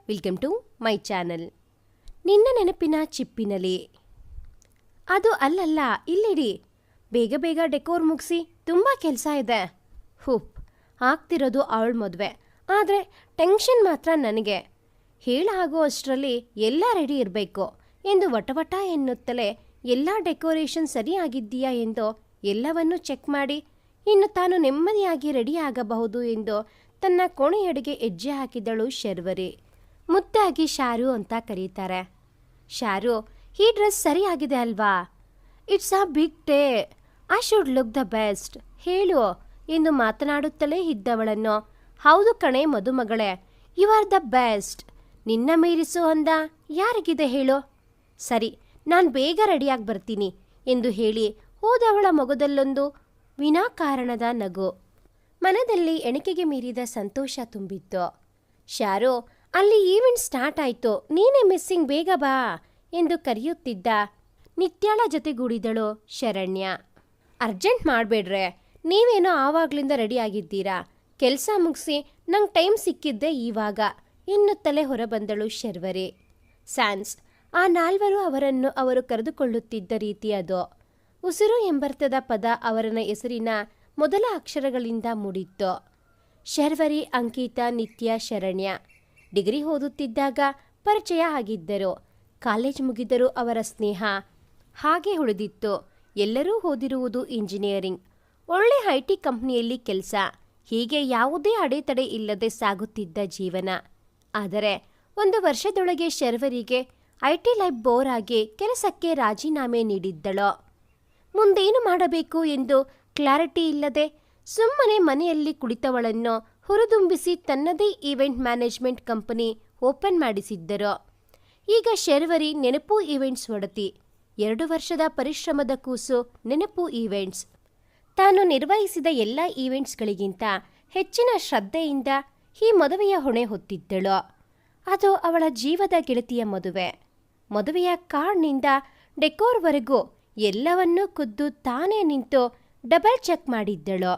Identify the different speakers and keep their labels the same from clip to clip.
Speaker 1: Welcome to my channel. ನಿನ್ನ ನೆನಪಿನ ಚಿಪ್ಪಿನಲ್ಲಿ. ಅದು ಅಲ್ಲಲ್ಲ, ಇಲ್ಲಿಡಿ. ಬೇಗ ಬೇಗ ಡೆಕೋರ್ ಮುಗಿಸಿ, ತುಂಬ ಕೆಲಸ ಇದೆ. ಹುಪ್, ಆಗ್ತಿರೋದು ಅವಳ ಮದುವೆ. ಆದರೆ ಟೆನ್ಷನ್ ಮಾತ್ರ ನನಗೆ. ಹೇಳಾಗೋ ಅಷ್ಟರಲ್ಲಿ ಎಲ್ಲ ರೆಡಿ ಇರಬೇಕು ಎಂದು ವಟವಟ ಎನ್ನುತ್ತಲೇ ಎಲ್ಲ ಡೆಕೋರೇಷನ್ ಸರಿಯಾಗಿದ್ದೀಯಾ ಎಂದು ಎಲ್ಲವನ್ನೂ ಚೆಕ್ ಮಾಡಿ ಇನ್ನು ತಾನು ನೆಮ್ಮದಿಯಾಗಿ ರೆಡಿಯಾಗಬಹುದು ಎಂದು ತನ್ನ ಕೋಣೆಯಡೆಗೆ ಹೆಜ್ಜೆ ಹಾಕಿದಳು ಶರ್ವರಿ. ಮುದ್ದಾಗಿ ಶಾರು ಅಂತ ಕರೀತಾರೆ. ಶಾರು, ಈ ಡ್ರೆಸ್ ಸರಿಯಾಗಿದೆ ಅಲ್ವಾ? It's a big day, I should look the best ಹೇಳು ಎಂದು ಮಾತನಾಡುತ್ತಲೇ ಇದ್ದವಳನ್ನು, ಹೌದು ಕಣೆ ಮದುಮಗಳೇ, ಯು ಆರ್ ದ ಬೆಸ್ಟ್. ನಿನ್ನ ಮೀರಿಸು ಅಂದ ಯಾರಿಗಿದೆ ಹೇಳು? ಸರಿ, ನಾನು ಬೇಗ ರೆಡಿಯಾಗಿ ಬರ್ತೀನಿ ಎಂದು ಹೇಳಿ ಹೋದವಳ ಮೊಗದಲ್ಲೊಂದು ವಿನಾಕಾರಣದ ನಗು. ಮನದಲ್ಲಿ ಎಣಿಕೆಗೆ ಮೀರಿದ ಸಂತೋಷ ತುಂಬಿತ್ತು. ಶಾರು, ಅಲ್ಲಿ ಈವೆಂಟ್ ಸ್ಟಾರ್ಟ್ ಆಯಿತು, ನೀನೇ ಮಿಸ್ಸಿಂಗ್, ಬೇಗ ಬಾ ಎಂದು ಕರೆಯುತ್ತಿದ್ದ ನಿತ್ಯಾಳ ಜೊತೆಗೂಡಿದಳು ಶರಣ್ಯ. ಅರ್ಜೆಂಟ್ ಮಾಡಬೇಡ್ರೆ, ನೀವೇನೋ ಆವಾಗ್ಲಿಂದ ರೆಡಿಯಾಗಿದ್ದೀರಾ. ಕೆಲಸ ಮುಗಿಸಿ ನಂಗೆ ಟೈಮ್ ಸಿಕ್ಕಿದ್ದೆ ಇವಾಗ ಎನ್ನುತ್ತಲೇ ಹೊರಬಂದಳು ಶರ್ವರಿ. ಸ್ಯಾನ್ಸ್, ಆ ನಾಲ್ವರು ಅವರನ್ನು ಅವರು ಕರೆದುಕೊಳ್ಳುತ್ತಿದ್ದ ರೀತಿ ಅದು. ಉಸಿರು ಎಂಬರ್ಥದ ಪದ ಅವರನ್ನ ಹೆಸರಿನ ಮೊದಲ ಅಕ್ಷರಗಳಿಂದ ಮೂಡಿತ್ತು. ಶರ್ವರಿ, ಅಂಕಿತಾ, ನಿತ್ಯ, ಶರಣ್ಯ ಡಿಗ್ರಿ ಓದುತ್ತಿದ್ದಾಗ ಪರಿಚಯ ಆಗಿದ್ದರು. ಕಾಲೇಜ್ ಮುಗಿದರೂ ಅವರ ಸ್ನೇಹ ಹಾಗೆ ಉಳಿದಿತ್ತು. ಎಲ್ಲರೂ ಓದಿರುವುದು ಇಂಜಿನಿಯರಿಂಗ್, ಒಳ್ಳೆ IT ಕಂಪ್ನಿಯಲ್ಲಿ ಕೆಲಸ, ಹೀಗೆ ಯಾವುದೇ ಅಡೆತಡೆ ಇಲ್ಲದೆ ಸಾಗುತ್ತಿದ್ದ ಜೀವನ. ಆದರೆ 1 ವರ್ಷದೊಳಗೆ ಶರ್ವರಿಗೆ IT ಲೈಫ್ ಬೋರ್ ಆಗಿ ಕೆಲಸಕ್ಕೆ ರಾಜೀನಾಮೆ ನೀಡಿದ್ದಳು. ಮುಂದೇನು ಮಾಡಬೇಕು ಎಂದು ಕ್ಲಾರಿಟಿ ಇಲ್ಲದೆ ಸುಮ್ಮನೆ ಮನೆಯಲ್ಲಿ ಕುಳಿತವಳನ್ನು ಹುರಿದುಂಬಿಸಿ ತನ್ನದೇ ಈವೆಂಟ್ ಮ್ಯಾನೇಜ್ಮೆಂಟ್ ಕಂಪನಿ ಓಪನ್ ಮಾಡಿಸಿದ್ದರು. ಈಗ ಶರ್ವರಿ ನೆನಪು ಈವೆಂಟ್ಸ್ ಒಡತಿ. 2 ವರ್ಷದ ಪರಿಶ್ರಮದ ಕೂಸು ನೆನಪು ಈವೆಂಟ್ಸ್. ತಾನು ನಿರ್ವಹಿಸಿದ ಎಲ್ಲ ಈವೆಂಟ್ಸ್ಗಳಿಗಿಂತ ಹೆಚ್ಚಿನ ಶ್ರದ್ಧೆಯಿಂದ ಈ ಮದುವೆಯ ಹೊಣೆ ಹೊತ್ತಿದ್ದಳು. ಅದು ಅವಳ ಜೀವದ ಗೆಳತಿಯ ಮದುವೆ. ಮದುವೆಯ ಕಾರ್ಡ್ನಿಂದ ಡೆಕೋರ್ವರೆಗೂ ಎಲ್ಲವನ್ನೂ ಖುದ್ದು ತಾನೇ ನಿಂತು ಡಬಲ್ ಚೆಕ್ ಮಾಡಿದ್ದಳು.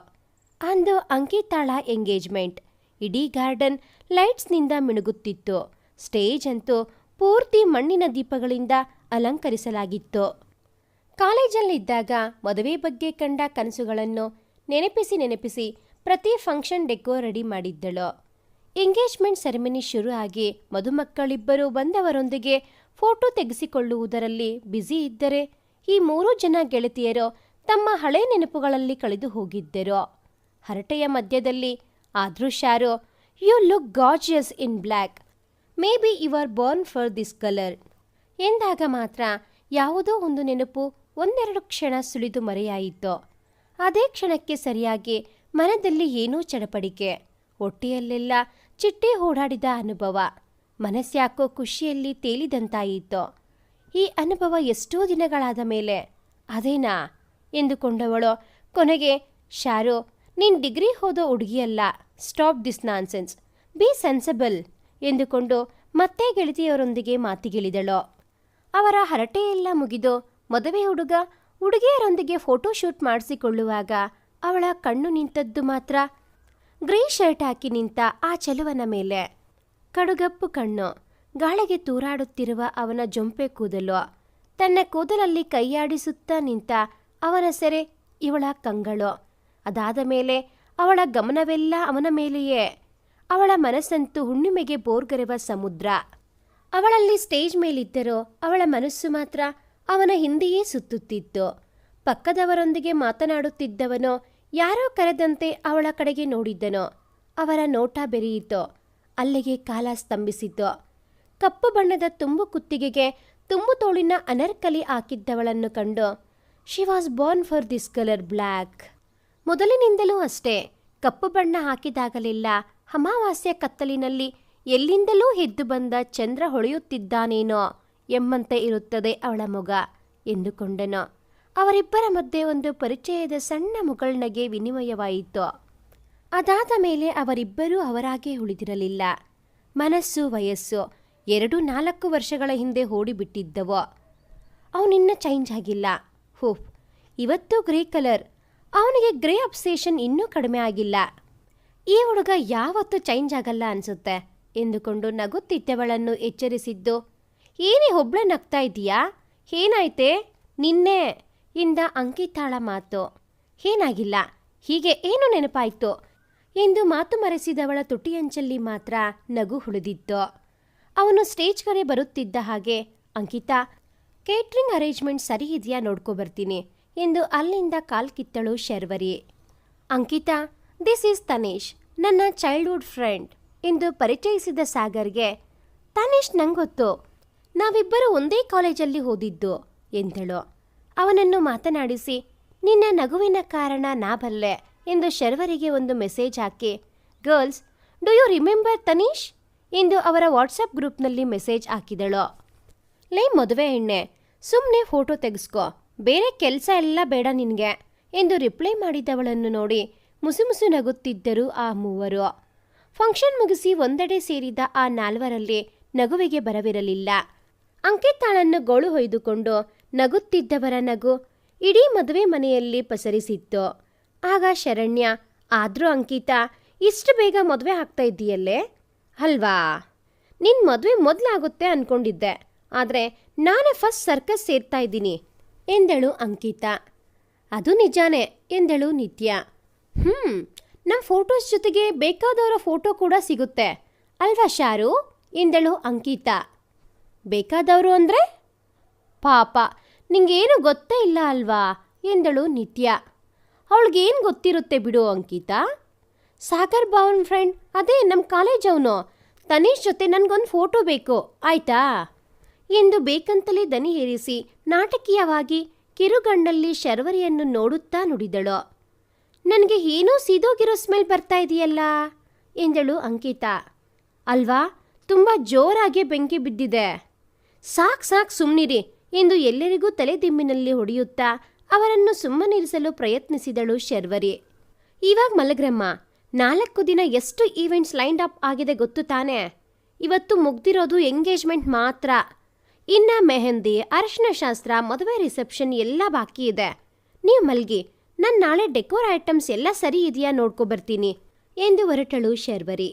Speaker 1: ಅಂದು ಅಂಕಿತಾಳ ಎಂಗೇಜ್ಮೆಂಟ್. ಇಡೀ ಗಾರ್ಡನ್ ಲೈಟ್ಸ್ನಿಂದ ಮಿನುಗುತ್ತಿತ್ತು. ಸ್ಟೇಜ್ ಅಂತೂ ಪೂರ್ತಿ ಮಣ್ಣಿನ ದೀಪಗಳಿಂದ ಅಲಂಕರಿಸಲಾಗಿತ್ತು. ಕಾಲೇಜಲ್ಲಿದ್ದಾಗ ಮದುವೆ ಬಗ್ಗೆ ಕಂಡ ಕನಸುಗಳನ್ನು ನೆನಪಿಸಿ ಪ್ರತಿ ಫಂಕ್ಷನ್ ಡೆಕೋರ್ ರೆಡಿ ಮಾಡಿದ್ದಳು. ಎಂಗೇಜ್ಮೆಂಟ್ ಸೆರೆಮನಿ ಶುರು ಆಗಿ ಮದುಮಕ್ಕಳಿಬ್ಬರು ಬಂದವರೊಂದಿಗೆ ಫೋಟೋ ತೆಗೆಸಿಕೊಳ್ಳುವುದರಲ್ಲಿ ಬ್ಯುಸಿ ಇದ್ದರೆ ಈ 3 ಜನ ಗೆಳತಿಯರು ತಮ್ಮ ಹಳೆ ನೆನಪುಗಳಲ್ಲಿ ಕಳೆದು ಹೋಗಿದ್ದರು. ಹರಟೆಯ ಮಧ್ಯದಲ್ಲಿ, ಆದ್ರೂ Sharu, you look gorgeous in black, maybe you are born for this colour ಎಂದಾಗ ಮಾತ್ರ ಯಾವುದೋ ಒಂದು ನೆನಪು ಒಂದೆರಡು ಕ್ಷಣ ಸುಳಿದು ಮರೆಯಾಯಿತು. ಅದೇ ಕ್ಷಣಕ್ಕೆ ಸರಿಯಾಗಿ ಮನದಲ್ಲಿ ಏನೋ ಚಡಪಡಿಕೆ, ಹೊಟ್ಟೆಯಲ್ಲೆಲ್ಲ ಚಿಟ್ಟೆ ಓಡಾಡಿದ ಅನುಭವ. ಮನಸ್ಸ್ಯಾಕೋ ಖುಷಿಯಲ್ಲಿ ತೇಲಿದಂತಾಯಿತು. ಈ ಅನುಭವ ಎಷ್ಟೋ ದಿನಗಳಾದ ಮೇಲೆ ಅದೇನಾ ಎಂದುಕೊಂಡವಳು ಕೊನೆಗೆ, ಶಾರು, ನೀನು ಡಿಗ್ರಿ ಓದೋ ಹುಡುಗಿಯಲ್ಲ, ಸ್ಟಾಪ್ ದಿಸ್ ನಾನ್ಸೆನ್ಸ್, ಬಿ ಸೆನ್ಸಬಲ್ ಎಂದುಕೊಂಡು ಮತ್ತೆ ಗೆಳತಿಯರೊಂದಿಗೆ ಮಾತಿಗಿಳಿದಳು. ಅವರ ಹರಟೆಯೆಲ್ಲ ಮುಗಿದು ಮದುವೆ ಹುಡುಗಿಯರೊಂದಿಗೆ ಫೋಟೋ ಶೂಟ್ ಮಾಡಿಸಿಕೊಳ್ಳುವಾಗ ಅವಳ ಕಣ್ಣು ನಿಂತದ್ದು ಮಾತ್ರ ಗ್ರೇ ಶರ್ಟ್ ಹಾಕಿ ನಿಂತ ಆ ಚೆಲುವನ ಮೇಲೆ. ಕಡುಗಪ್ಪು ಕಣ್ಣು, ಗಾಳಿಗೆ ತೂರಾಡುತ್ತಿರುವ ಅವನ ಜೊಂಪೆ ಕೂದಲು, ತನ್ನ ಕೂದಲಲ್ಲಿ ಕೈಯಾಡಿಸುತ್ತಾ ನಿಂತ ಅವನ ಸೆರೆ ಇವಳ ಕಂಗಳು. ಅದಾದ ಮೇಲೆ ಅವಳ ಗಮನವೆಲ್ಲ ಅವನ ಮೇಲೆಯೇ. ಅವಳ ಮನಸ್ಸಂತೂ ಹುಣ್ಣಿಮೆಗೆ ಬೋರ್ಗರೆವ ಸಮುದ್ರ. ಅವಳಲ್ಲಿ ಸ್ಟೇಜ್ ಮೇಲಿದ್ದರೂ ಅವಳ ಮನಸ್ಸು ಮಾತ್ರ ಅವನ ಹಿಂದೆಯೇ ಸುತ್ತುತ್ತಿತ್ತು. ಪಕ್ಕದವರೊಂದಿಗೆ ಮಾತನಾಡುತ್ತಿದ್ದವನೋ ಯಾರೋ ಕರೆದಂತೆ ಅವಳ ಕಡೆಗೆ ನೋಡಿದ್ದನೋ. ಅವರ ನೋಟ ಬೆರೆಯಿತು. ಅಲ್ಲಿಗೆ ಕಾಲ ಸ್ತಂಭಿಸಿತು. ಕಪ್ಪು ಬಣ್ಣದ ತುಂಬು ಕುತ್ತಿಗೆಗೆ ತುಂಬು ತೋಳಿನ ಅನರ್ಕಲಿ ಹಾಕಿದ್ದವಳನ್ನು ಕಂಡು, she was Born for this colour black. ಮೊದಲಿನಿಂದಲೂ ಅಷ್ಟೇ, ಕಪ್ಪು ಬಣ್ಣ ಹಾಕಿದಾಗಲೆಲ್ಲ ಅಮಾವಾಸ್ಯ ಕತ್ತಲಿನಲ್ಲಿ ಎಲ್ಲಿಂದಲೂ ಎದ್ದು ಬಂದ ಚಂದ್ರ ಹೊಳೆಯುತ್ತಿದ್ದಾನೇನೋ ಎಂಬಂತೆ ಇರುತ್ತದೆ ಅವಳ ಮೊಗ ಎಂದುಕೊಂಡನು. ಅವರಿಬ್ಬರ ಮಧ್ಯೆ ಒಂದು ಪರಿಚಯದ ಸಣ್ಣ ಮುಗುಳ್ನಗೆ ವಿನಿಮಯವಾಯಿತು. ಅದಾದ ಮೇಲೆ ಅವರಿಬ್ಬರೂ ಅವರಾಗೇ ಉಳಿದಿರಲಿಲ್ಲ. ಮನಸ್ಸು ವಯಸ್ಸು 2-4 ವರ್ಷಗಳ ಹಿಂದೆ ಓಡಿಬಿಟ್ಟಿದ್ದವು. ಅವನಿನ್ನ ಚೇಂಜ್ ಆಗಿಲ್ಲ. ಹೂಫ್, ಇವತ್ತು ಗ್ರೇ ಕಲರ್. ಅವನಿಗೆ ಗ್ರೇ ಅಬ್ಸೇಷನ್ ಇನ್ನೂ ಕಡಿಮೆ ಆಗಿಲ್ಲ. ಈ ಹುಡುಗ ಯಾವತ್ತೂ ಚೇಂಜ್ ಆಗಲ್ಲ ಅನ್ಸುತ್ತೆ ಎಂದುಕೊಂಡು ನಗುತ್ತಿದ್ದವಳನ್ನು ಎಚ್ಚರಿಸಿದ್ದು. ಏನೇ ಒಬ್ಳೆ ನಗ್ತಾ ಇದೀಯಾ? ಏನಾಯ್ತೆ ನಿನ್ನೆ ಇಂದ ಅಂಕಿತಾಳ ಮಾತು. ಏನಾಗಿಲ್ಲ, ಹೀಗೆ ಏನು ನೆನಪಾಯ್ತು ಎಂದು ಮಾತು ಮರೆಸಿದವಳ ತುಟಿಯಂಚಲ್ಲಿ ಮಾತ್ರ ನಗು ಉಳಿದಿತ್ತು. ಅವನು ಸ್ಟೇಜ್ ಕಡೆ ಬರುತ್ತಿದ್ದ ಹಾಗೆ, ಅಂಕಿತಾ, ಕೇಟ್ರಿಂಗ್ ಅರೇಂಜ್ಮೆಂಟ್ ಸರಿ ಇದೆಯಾ ನೋಡ್ಕೊ ಬರ್ತೀನಿ ಎಂದು ಅಲ್ಲಿಂದ ಕಾಲ್ ಕಿತ್ತಳು ಶರ್ವರಿ. ಅಂಕಿತಾ, ದಿಸ್ ಈಸ್ ತನೀಶ್, ನನ್ನ ಚೈಲ್ಡ್ಹುಡ್ ಫ್ರೆಂಡ್ ಎಂದು ಪರಿಚಯಿಸಿದ ಸಾಗರ್ಗೆ, ತನೀಶ್ ನಂಗೊತ್ತು, ನಾವಿಬ್ಬರು ಒಂದೇ ಕಾಲೇಜಲ್ಲಿ ಓದಿದ್ದು ಎಂದಳು. ಅವನನ್ನು ಮಾತನಾಡಿಸಿ, ನಿನ್ನ ನಗುವಿನ ಕಾರಣ ನಾ ಬಲ್ಲೆ ಎಂದು ಶರ್ವರಿಗೆ ಒಂದು ಮೆಸೇಜ್ ಹಾಕಿ, girls, do you remember Tanish ಎಂದು ಅವರ ವಾಟ್ಸಪ್ ಗ್ರೂಪ್ನಲ್ಲಿ ಮೆಸೇಜ್ ಹಾಕಿದಳು. ಲೇ ಮದುವೆ ಎಣ್ಣೆ, ಸುಮ್ಮನೆ ಫೋಟೋ ತೆಗೆಸ್ಕೊ, ಬೇರೆ ಕೆಲಸ ಎಲ್ಲ ಬೇಡ ನಿನಗೆ ಎಂದು ರಿಪ್ಲೈ ಮಾಡಿದವಳನ್ನು ನೋಡಿ ಮುಸುಮುಸು ನಗುತ್ತಿದ್ದರು ಆ ಮೂವರು. ಫಂಕ್ಷನ್ ಮುಗಿಸಿ ಒಂದೆಡೆ ಸೇರಿದ ಆ ನಾಲ್ವರಲ್ಲಿ ನಗುವಿಗೆ ಬರವಿರಲಿಲ್ಲ. ಅಂಕಿತಾಳನ್ನು ಗೋಳು ಹೊಯ್ದುಕೊಂಡು ನಗುತ್ತಿದ್ದವರ ನಗು ಇಡೀ ಮದುವೆ ಮನೆಯಲ್ಲಿ ಪಸರಿಸಿತ್ತು. ಆಗ ಶರಣ್ಯ, ಆದರೂ ಅಂಕಿತಾ, ಇಷ್ಟು ಬೇಗ ಮದುವೆ ಆಗ್ತಾ ಇದ್ದೀಯಲ್ಲೇ ಅಲ್ವಾ? ನಿನ್ನ ಮದುವೆ ಮೊದಲಾಗುತ್ತೆ ಅಂದ್ಕೊಂಡಿದ್ದೆ, ಆದರೆ ನಾನೇ ಫಸ್ಟ್ ಸರ್ಕಸ್ ಸೇರ್ತಾ ಇದ್ದೀನಿ ಎಂದಳು ಅಂಕಿತಾ. ಅದು ನಿಜಾನೇ ಎಂದಳು ನಿತ್ಯ. ನಮ್ಮ ಫೋಟೋಸ್ ಜೊತೆಗೆ ಬೇಕಾದವರ ಫೋಟೋ ಕೂಡ ಸಿಗುತ್ತೆ ಅಲ್ವಾ ಶಾರು ಎಂದಳು ಅಂಕಿತಾ. ಬೇಕಾದವರು ಅಂದರೆ? ಪಾಪ, ನಿಂಗೇನು ಗೊತ್ತೇ ಇಲ್ಲ ಅಲ್ವಾ ಎಂದಳು ನಿತ್ಯ. ಅವಳಿಗೇನು ಗೊತ್ತಿರುತ್ತೆ ಬಿಡು ಅಂಕಿತಾ. ಸಾಗರ್ ಬಾವನ್ ಫ್ರೆಂಡ್, ಅದೇ ನಮ್ಮ ಕಾಲೇಜ್ ಅವನು ತನೀಶ್ ಜೊತೆ ನನಗೊಂದು ಫೋಟೋ ಬೇಕು ಆಯ್ತಾ ಎಂದು ಬೇಕಂತಲೇ ದನಿ ಏರಿಸಿ ನಾಟಕೀಯವಾಗಿ ಕಿರುಗಣ್ಣಲ್ಲಿ ಶರ್ವರಿಯನ್ನು ನೋಡುತ್ತಾ ನುಡಿದಳು. ನನಗೆ ಏನೋ ಸೀದೋಗಿರೋ ಸ್ಮೆಲ್ ಬರ್ತಾ ಇದೆಯಲ್ಲ ಎಂದಳು ಅಂಕಿತಾ. ಅಲ್ವಾ, ತುಂಬ ಜೋರಾಗಿ ಬೆಂಕಿ ಬಿದ್ದಿದೆ. ಸಾಕು ಸುಮ್ಮನಿರಿ ಎಂದು ಎಲ್ಲರಿಗೂ ತಲೆದಿಮ್ಮಿನಲ್ಲಿ ಹೊಡೆಯುತ್ತಾ ಅವರನ್ನು ಸುಮ್ಮನಿರಿಸಲು ಪ್ರಯತ್ನಿಸಿದಳು ಶರ್ವರಿ. ಇವಾಗ ಮಲಗ್ರಮ್ಮ, 4 ದಿನ ಎಷ್ಟು ಈವೆಂಟ್ಸ್ ಲೈನ್ಡ್ ಅಪ್ ಆಗಿದೆ ಗೊತ್ತು ತಾನೇ? ಇವತ್ತು ಮುಗ್ದಿರೋದು ಎಂಗೇಜ್ಮೆಂಟ್ ಮಾತ್ರ. ಇನ್ನು ಮೆಹಂದಿ, ಅರಿಶಿನ ಶಾಸ್ತ್ರ, ಮದುವೆ ರಿಸೆಪ್ಷನ್ ಎಲ್ಲ ಬಾಕಿ ಇದೆ. ನೀವು ಮಲ್ಗಿ, ನಾನು ನಾಳೆ ಡೆಕೋರ್ ಐಟಮ್ಸ್ ಎಲ್ಲ ಸರಿ ಇದೆಯಾ ನೋಡ್ಕೊ ಬರ್ತೀನಿ ಎಂದು ಹೊರಟಳು ಶರ್ವರಿ.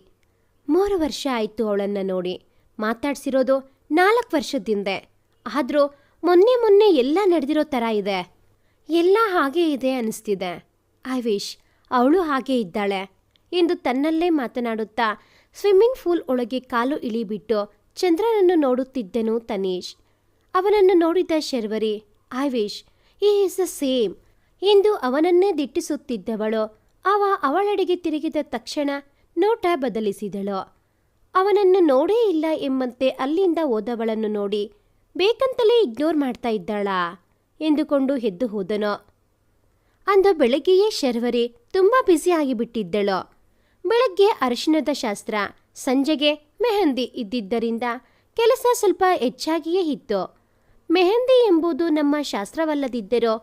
Speaker 1: 3 ವರ್ಷ ಆಯಿತು ಅವಳನ್ನು ನೋಡಿ. ಮಾತಾಡ್ಸಿರೋದು 4 ವರ್ಷದಿಂದೆ. ಆದರೂ ಮೊನ್ನೆ ಎಲ್ಲ ನಡೆದಿರೋ ಥರ ಇದೆ. ಎಲ್ಲ ಹಾಗೇ ಇದೆ ಅನಿಸ್ತಿದೆ. ಐ ವಿಶ್ ಅವಳು ಹಾಗೇ ಇದ್ದಾಳೆ ಎಂದು ತನ್ನಲ್ಲೇ ಮಾತನಾಡುತ್ತಾ ಸ್ವಿಮ್ಮಿಂಗ್ ಪೂಲ್ ಒಳಗೆ ಕಾಲು ಇಳಿಬಿಟ್ಟು ಚಂದ್ರನನ್ನು ನೋಡುತ್ತಿದ್ದನು ತನೀಶ್. ಅವನನ್ನು ನೋಡಿದ Sharvari, I wish he is the same ಎಂದು ಅವನನ್ನೇ ದಿಟ್ಟಿಸುತ್ತಿದ್ದವಳು ಅವಳೆಡೆಗೆ ತಿರುಗಿದ ತಕ್ಷಣ ನೋಟ ಬದಲಿಸಿದಳು. ಅವನನ್ನು ನೋಡೇ ಇಲ್ಲ ಎಂಬಂತೆ ಅಲ್ಲಿಂದ ಹೋದವಳನ್ನು ನೋಡಿ ಬೇಕಂತಲೇ ಇಗ್ನೋರ್ ಮಾಡ್ತಾ ಇದ್ದಾಳಾ ಎಂದುಕೊಂಡು ಎದ್ದು ಹೋದನು. ಅಂದು ಬೆಳಗ್ಗೆಯೇ ಶರ್ವರಿ ತುಂಬ ಬ್ಯುಸಿ ಆಗಿಬಿಟ್ಟಿದ್ದಳು. ಬೆಳಗ್ಗೆ ಅರಿಶಿಣದ ಶಾಸ್ತ್ರ, ಸಂಜೆಗೆ ಮೆಹಂದಿ ಇದ್ದಿದ್ದರಿಂದ ಕೆಲಸ ಸ್ವಲ್ಪ ಹೆಚ್ಚಾಗಿಯೇ ಇತ್ತು. ಮೆಹಂದಿ ಎಂಬುದು ನಮ್ಮ ಶಾಸ್ತ್ರವಲ್ಲದಿದ್ದರೂ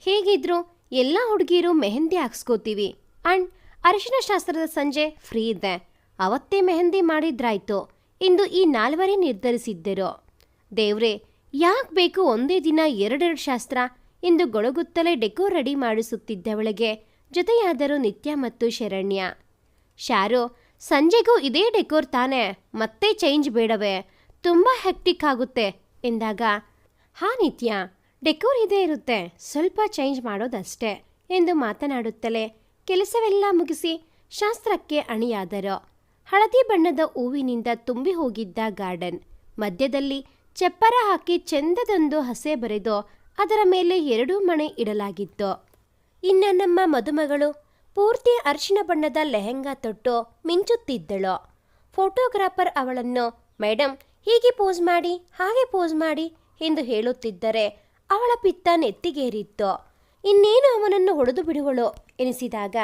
Speaker 1: ಹೇಗಿದ್ರೂ ಎಲ್ಲ ಹುಡುಗಿಯರು ಮೆಹಂದಿ ಹಾಕ್ಸ್ಕೋತೀವಿ. ಆ್ಯಂಡ್ ಅರಿಶಿಣ ಶಾಸ್ತ್ರದ ಸಂಜೆ ಫ್ರೀ ಇದೆ, ಅವತ್ತೇ ಮೆಹಂದಿ ಮಾಡಿದ್ರಾಯ್ತು ಎಂದು ಈ 4 ನಿರ್ಧರಿಸಿದ್ದರು. ದೇವ್ರೇ, ಯಾಕೆ ಬೇಕು ಒಂದೇ ದಿನ 2 ಶಾಸ್ತ್ರ ಎಂದು ಗೊಳಗುತ್ತಲೇ ಡೆಕೋರ್ ರೆಡಿ ಮಾಡಿಸುತ್ತಿದ್ದವಳಿಗೆ ಜೊತೆಯಾದರು ನಿತ್ಯ ಮತ್ತು ಶರಣ್ಯ. ಶಾರು, ಸಂಜೆಗೂ ಇದೇ ಡೆಕೋರ್ ತಾನೇ, ಮತ್ತೆ ಚೇಂಜ್ ಬೇಡವೇ? ತುಂಬ ಹೆಕ್ಟಿಕ್ ಆಗುತ್ತೆ ಎಂದಾಗ, ಹಾ ನಿತ್ಯ, ಡೆಕೋರ್ ಇದೇ ಇರುತ್ತೆ, ಸ್ವಲ್ಪ ಚೇಂಜ್ ಮಾಡೋದಷ್ಟೇ ಎಂದು ಮಾತನಾಡುತ್ತಲೇ ಕೆಲಸವೆಲ್ಲ ಮುಗಿಸಿ ಶಾಸ್ತ್ರಕ್ಕೆ ಅಣಿಯಾದರು. ಹಳದಿ ಬಣ್ಣದ ಹೂವಿನಿಂದ ತುಂಬಿ ಹೋಗಿದ್ದ ಗಾರ್ಡನ್ ಮಧ್ಯದಲ್ಲಿ ಚಪ್ಪರ ಹಾಕಿ ಚೆಂದದೊಂದು ಹಸೆ ಬರೆದು ಅದರ ಮೇಲೆ 2 ಮಣೆ ಇಡಲಾಗಿತ್ತು. ಇನ್ನು ನಮ್ಮ ಮದುಮಗಳು ಪೂರ್ತಿ ಅರಿಶಿನ ಬಣ್ಣದ ಲೆಹೆಂಗಾ ತೊಟ್ಟು ಮಿಂಚುತ್ತಿದ್ದಳು. ಫೋಟೋಗ್ರಾಫರ್ ಅವಳನ್ನು, ಮೇಡಮ್ ಹೀಗೆ ಪೋಸ್ ಮಾಡಿ, ಹಾಗೆ ಪೋಸ್ ಮಾಡಿ ಎಂದು ಹೇಳುತ್ತಿದ್ದರೆ ಅವಳ ಪಿತ್ತ ನೆತ್ತಿಗೇರಿತ್ತು. ಇನ್ನೇನು ಅವನನ್ನು ಹೊಡೆದು ಬಿಡುವಳು ಎನಿಸಿದಾಗ,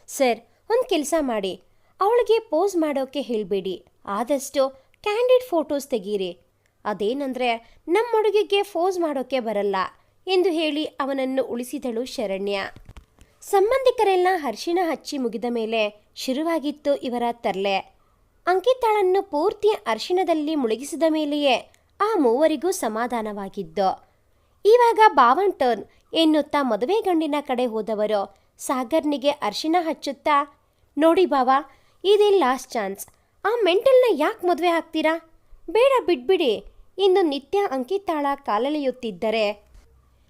Speaker 1: ಸರ್, ಒಂದು ಕೆಲಸ ಮಾಡಿ, ಅವಳಿಗೆ ಪೋಸ್ ಮಾಡೋಕ್ಕೆ ಹೇಳಬೇಡಿ, ಆದಷ್ಟು ಕ್ಯಾಂಡಿಡ್ ಫೋಟೋಸ್ ತೆಗೀರಿ. ಅದೇನಂದರೆ ನಮ್ಮ ಹುಡುಗಿಗೆ ಪೋಸ್ ಮಾಡೋಕ್ಕೆ ಬರಲ್ಲ ಎಂದು ಹೇಳಿ ಅವನನ್ನು ಉಳಿಸಿದಳು ಶರಣ್ಯ. ಸಂಬಂಧಿಕರೆಲ್ಲ ಅರಿಶಿಣ ಹಚ್ಚಿ ಮುಗಿದ ಮೇಲೆ ಶುರುವಾಗಿತ್ತು ಇವರ ತರ್ಲೆ. ಅಂಕಿತಾಳನ್ನು ಪೂರ್ತಿ ಅರಿಶಿಣದಲ್ಲಿ ಮುಳುಗಿಸಿದ ಮೇಲೆಯೇ ಆ ಮೂವರಿಗೂ ಸಮಾಧಾನವಾಗಿದ್ದು. ಇವಾಗ ಬಾವನ್ ಟರ್ನ್ ಎನ್ನುತ್ತಾ ಮದುವೆ ಗಂಡಿನ ಕಡೆ ಹೋದವರು ಸಾಗರ್ನಿಗೆ ಅರಿಶಿಣ ಹಚ್ಚುತ್ತಾ, ನೋಡಿ ಬಾವ, ಇದೇ ಲಾಸ್ಟ್ ಚಾನ್ಸ್, ಆ ಮೆಂಟಲ್ನ ಯಾಕೆ ಮದುವೆ ಆಗ್ತೀರಾ? ಬೇಡ ಬಿಟ್ಬಿಡಿ. ಇಂದು ನಿತ್ಯ ಅಂಕಿತಾಳ ಕಾಲೆಳೆಯುತ್ತಿದ್ದರೆ,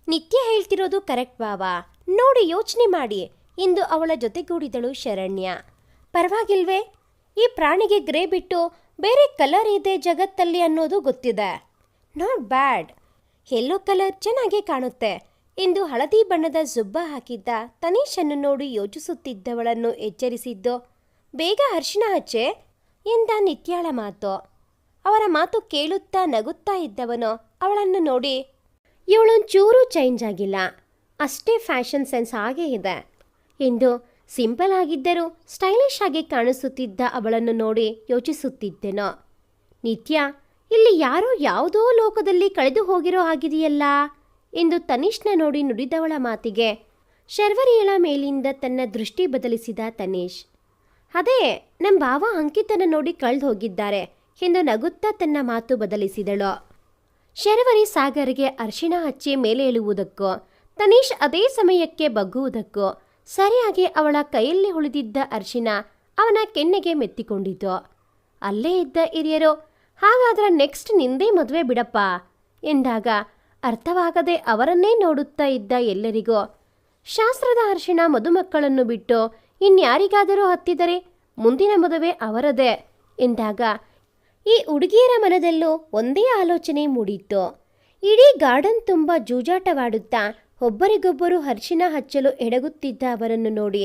Speaker 1: ನಿತ್ಯ ಹೇಳ್ತಿರೋದು ಕರೆಕ್ಟ್ ಬಾವಾ, ನೋಡಿ ಯೋಚನೆ ಮಾಡಿ. ಇಂದು ಅವಳ ಜೊತೆಗೂಡಿದಳು ಶರಣ್ಯ. ಪರವಾಗಿಲ್ವೇ? ಈ ಪ್ರಾಣಿಗೆ ಗ್ರೇ ಬಿಟ್ಟು ಬೇರೆ ಕಲರ್ ಇದೆ ಜಗತ್ತಲ್ಲಿ ಅನ್ನೋದು ಗೊತ್ತಿದೆ. Not bad. ಯೆಲ್ಲೋ ಕಲರ್ ಚೆನ್ನಾಗೇ ಕಾಣುತ್ತೆ ಎಂದು ಹಳದಿ ಬಣ್ಣದ ಜುಬ್ಬ ಹಾಕಿದ್ದ ತನೀಶನ್ನು ನೋಡಿ ಯೋಚಿಸುತ್ತಿದ್ದವಳನ್ನು ಎಚ್ಚರಿಸಿದ್ದು, ಬೇಗ ಅರಿಶಿನ ಹಚ್ಚೆ ಎಂದ ನಿತ್ಯಾಳ ಮಾತು. ಅವರ ಮಾತು ಕೇಳುತ್ತಾ ನಗುತ್ತಾ ಇದ್ದವನು ಅವಳನ್ನು ನೋಡಿ, ಇವಳೊಂಚೂರೂ ಚೇಂಜ್ ಆಗಿಲ್ಲ, ಅಷ್ಟೇ ಫ್ಯಾಷನ್ ಸೆನ್ಸ್ ಹಾಗೇ ಇದೆ ಎಂದು ಸಿಂಪಲ್ ಆಗಿದ್ದರೂ ಸ್ಟೈಲಿಶ್ ಆಗಿ ಕಾಣಿಸುತ್ತಿದ್ದ ಅವಳನ್ನು ನೋಡಿ ಯೋಚಿಸುತ್ತಿದ್ದೆನೋ. ನಿತ್ಯ, ಇಲ್ಲಿ ಯಾರೋ ಯಾವುದೋ ಲೋಕದಲ್ಲಿ ಕಳೆದು ಹೋಗಿರೋ ಆಗಿದೆಯಲ್ಲ ಎಂದು ತನೀಶ್ನ ನೋಡಿ ನುಡಿದವಳ ಮಾತಿಗೆ ಶರ್ವರಿಯಳ ಮೇಲಿಂದ ತನ್ನ ದೃಷ್ಟಿ ಬದಲಿಸಿದ ತನೀಶ್. ಅದೇ ನಮ್ಮ ಭಾವ ಅಂಕಿತನ ನೋಡಿ ಕಳೆದು ಹೋಗಿದ್ದಾರೆ ಎಂದು ನಗುತ್ತಾ ತನ್ನ ಮಾತು ಬದಲಿಸಿದಳು. ಶರ್ವರಿ ಸಾಗರ್ಗೆ ಅರಿಶಿಣ ಹಚ್ಚಿ ಮೇಲೆ ಏಳುವುದಕ್ಕೂ ತನೀಶ್ ಅದೇ ಸಮಯಕ್ಕೆ ಬಗ್ಗುವುದಕ್ಕೂ ಸರಿಯಾಗಿ ಅವಳ ಕೈಯಲ್ಲಿ ಉಳಿದಿದ್ದ ಅರಿಶಿಣ ಅವನ ಕೆನ್ನೆಗೆ ಮೆತ್ತಿಕೊಂಡಿತು. ಅಲ್ಲೇ ಇದ್ದ ಹಿರಿಯರು, ಹಾಗಾದ್ರೆ ನೆಕ್ಸ್ಟ್ ನಿಂದೇ ಮದುವೆ ಬಿಡಪ್ಪ ಎಂದಾಗ ಅರ್ಥವಾಗದೆ ಅವರನ್ನೇ ನೋಡುತ್ತಾ ಇದ್ದ ಎಲ್ಲರಿಗೂ, ಶಾಸ್ತ್ರದ ಅರಿಶಿಣ ಮದುಮಕ್ಕಳನ್ನು ಬಿಟ್ಟು ಇನ್ಯಾರಿಗಾದರೂ ಹತ್ತಿದರೆ ಮುಂದಿನ ಮದುವೆ ಅವರದೇ ಎಂದಾಗ ಈ ಹುಡುಗಿಯರ ಮನದಲ್ಲೂ ಒಂದೇ ಆಲೋಚನೆ ಮೂಡಿತ್ತು. ಇಡೀ ಗಾರ್ಡನ್ ತುಂಬ ಜೂಜಾಟವಾಡುತ್ತಾ ಒಬ್ಬರಿಗೊಬ್ಬರು ಅರಿಶಿಣ ಹಚ್ಚಲು ಎಡಗುತ್ತಿದ್ದ ಅವರನ್ನು ನೋಡಿ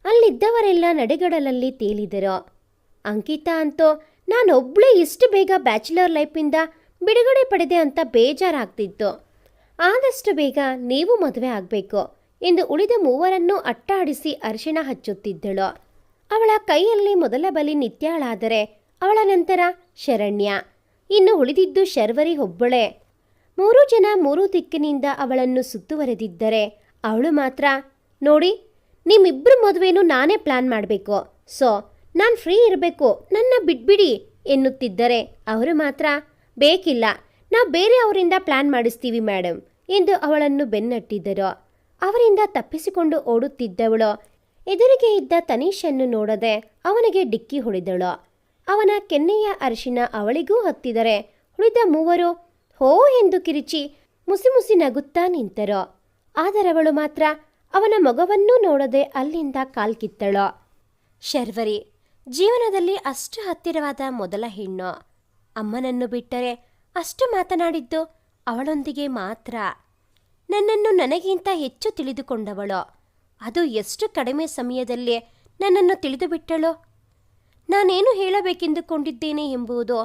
Speaker 1: ಅಲ್ಲಿದ್ದವರೆಲ್ಲ ನಡೆಗಡಲಲ್ಲಿ ತೇಲಿದರು. ಅಂಕಿತಾ ಅಂತೂ, ನಾನೊಬ್ಳೇ ಇಷ್ಟು ಬೇಗ ಬ್ಯಾಚುಲರ್ ಲೈಫಿಂದ ಬಿಡುಗಡೆ ಪಡೆದೆ ಅಂತ ಬೇಜಾರಾಗ್ತಿತ್ತು. ಆದಷ್ಟು ಬೇಗ ನೀವು ಮದುವೆ ಆಗಬೇಕು ಎಂದು ಉಳಿದ ಮೂವರನ್ನೂ ಅಟ್ಟಾಡಿಸಿ ಅರಿಶಿಣ ಹಚ್ಚುತ್ತಿದ್ದಳು. ಅವಳ ಕೈಯಲ್ಲಿ ಮೊದಲ ಬಲಿ ನಿತ್ಯಾಳಾದರೆ ಅವಳ ನಂತರ ಶರಣ್ಯ, ಇನ್ನು ಉಳಿದಿದ್ದು ಶರ್ವರಿ ಒಬ್ಬಳೇ. 3 ಜನ 3 ದಿಕ್ಕಿನಿಂದ ಅವಳನ್ನು ಸುತ್ತುವರೆದಿದ್ದರೆ ಅವಳು ಮಾತ್ರ, ನೋಡಿ ನಿಮ್ಮಿಬ್ಬರು ಮದುವೆನೂ ನಾನೇ ಪ್ಲಾನ್ ಮಾಡಬೇಕು, ಸೊ ನಾನು ಫ್ರೀ ಇರಬೇಕು, ನನ್ನ ಬಿಟ್ಬಿಡಿ ಎನ್ನುತ್ತಿದ್ದರೆ ಅವರು ಮಾತ್ರ, ಬೇಕಿಲ್ಲ, ನಾವು ಬೇರೆ ಅವರಿಂದ ಪ್ಲಾನ್ ಮಾಡಿಸ್ತೀವಿ ಮೇಡಮ್ ಎಂದು ಅವಳನ್ನು ಬೆನ್ನಟ್ಟಿದ್ದರು. ಅವರಿಂದ ತಪ್ಪಿಸಿಕೊಂಡು ಓಡುತ್ತಿದ್ದವಳು ಎದುರಿಗೆ ಇದ್ದ ತನೀಶನ್ನು ನೋಡದೆ ಅವನಿಗೆ ಡಿಕ್ಕಿ ಹೊಡೆದಳು. ಅವನ ಕೆನ್ನೆಯ ಅರಿಶಿಣ ಅವಳಿಗೂ ಹತ್ತಿದರೆ ಉಳಿದ ಮೂವರು ಹೋ ಎಂದು ಕಿರಿಚಿ ಮುಸಿ ಮುಸಿ ನಗುತ್ತಾ ನಿಂತರು. ಆದರವಳು ಮಾತ್ರ ಅವನ ಮೊಗವನ್ನೂ ನೋಡದೆ ಅಲ್ಲಿಂದ ಕಾಲ್ಕಿತ್ತಳು. ಶರ್ವರಿ ಜೀವನದಲ್ಲಿ ಅಷ್ಟು ಹತ್ತಿರವಾದ ಮೊದಲ ಹೆಣ್ಣು. ಅಮ್ಮನನ್ನು ಬಿಟ್ಟರೆ ಅಷ್ಟು ಮಾತನಾಡಿದ್ದು ಅವಳೊಂದಿಗೆ ಮಾತ್ರ. ನನ್ನನ್ನು ನನಗಿಂತ ಹೆಚ್ಚು ತಿಳಿದುಕೊಂಡವಳು. ಅದು ಎಷ್ಟು ಕಡಿಮೆ ಸಮಯದಲ್ಲೇ ನನ್ನನ್ನು ತಿಳಿದು ಬಿಟ್ಟಳು. ನಾನೇನು ಹೇಳಬೇಕೆಂದುಕೊಂಡಿದ್ದೇನೆ ಎಂಬುದು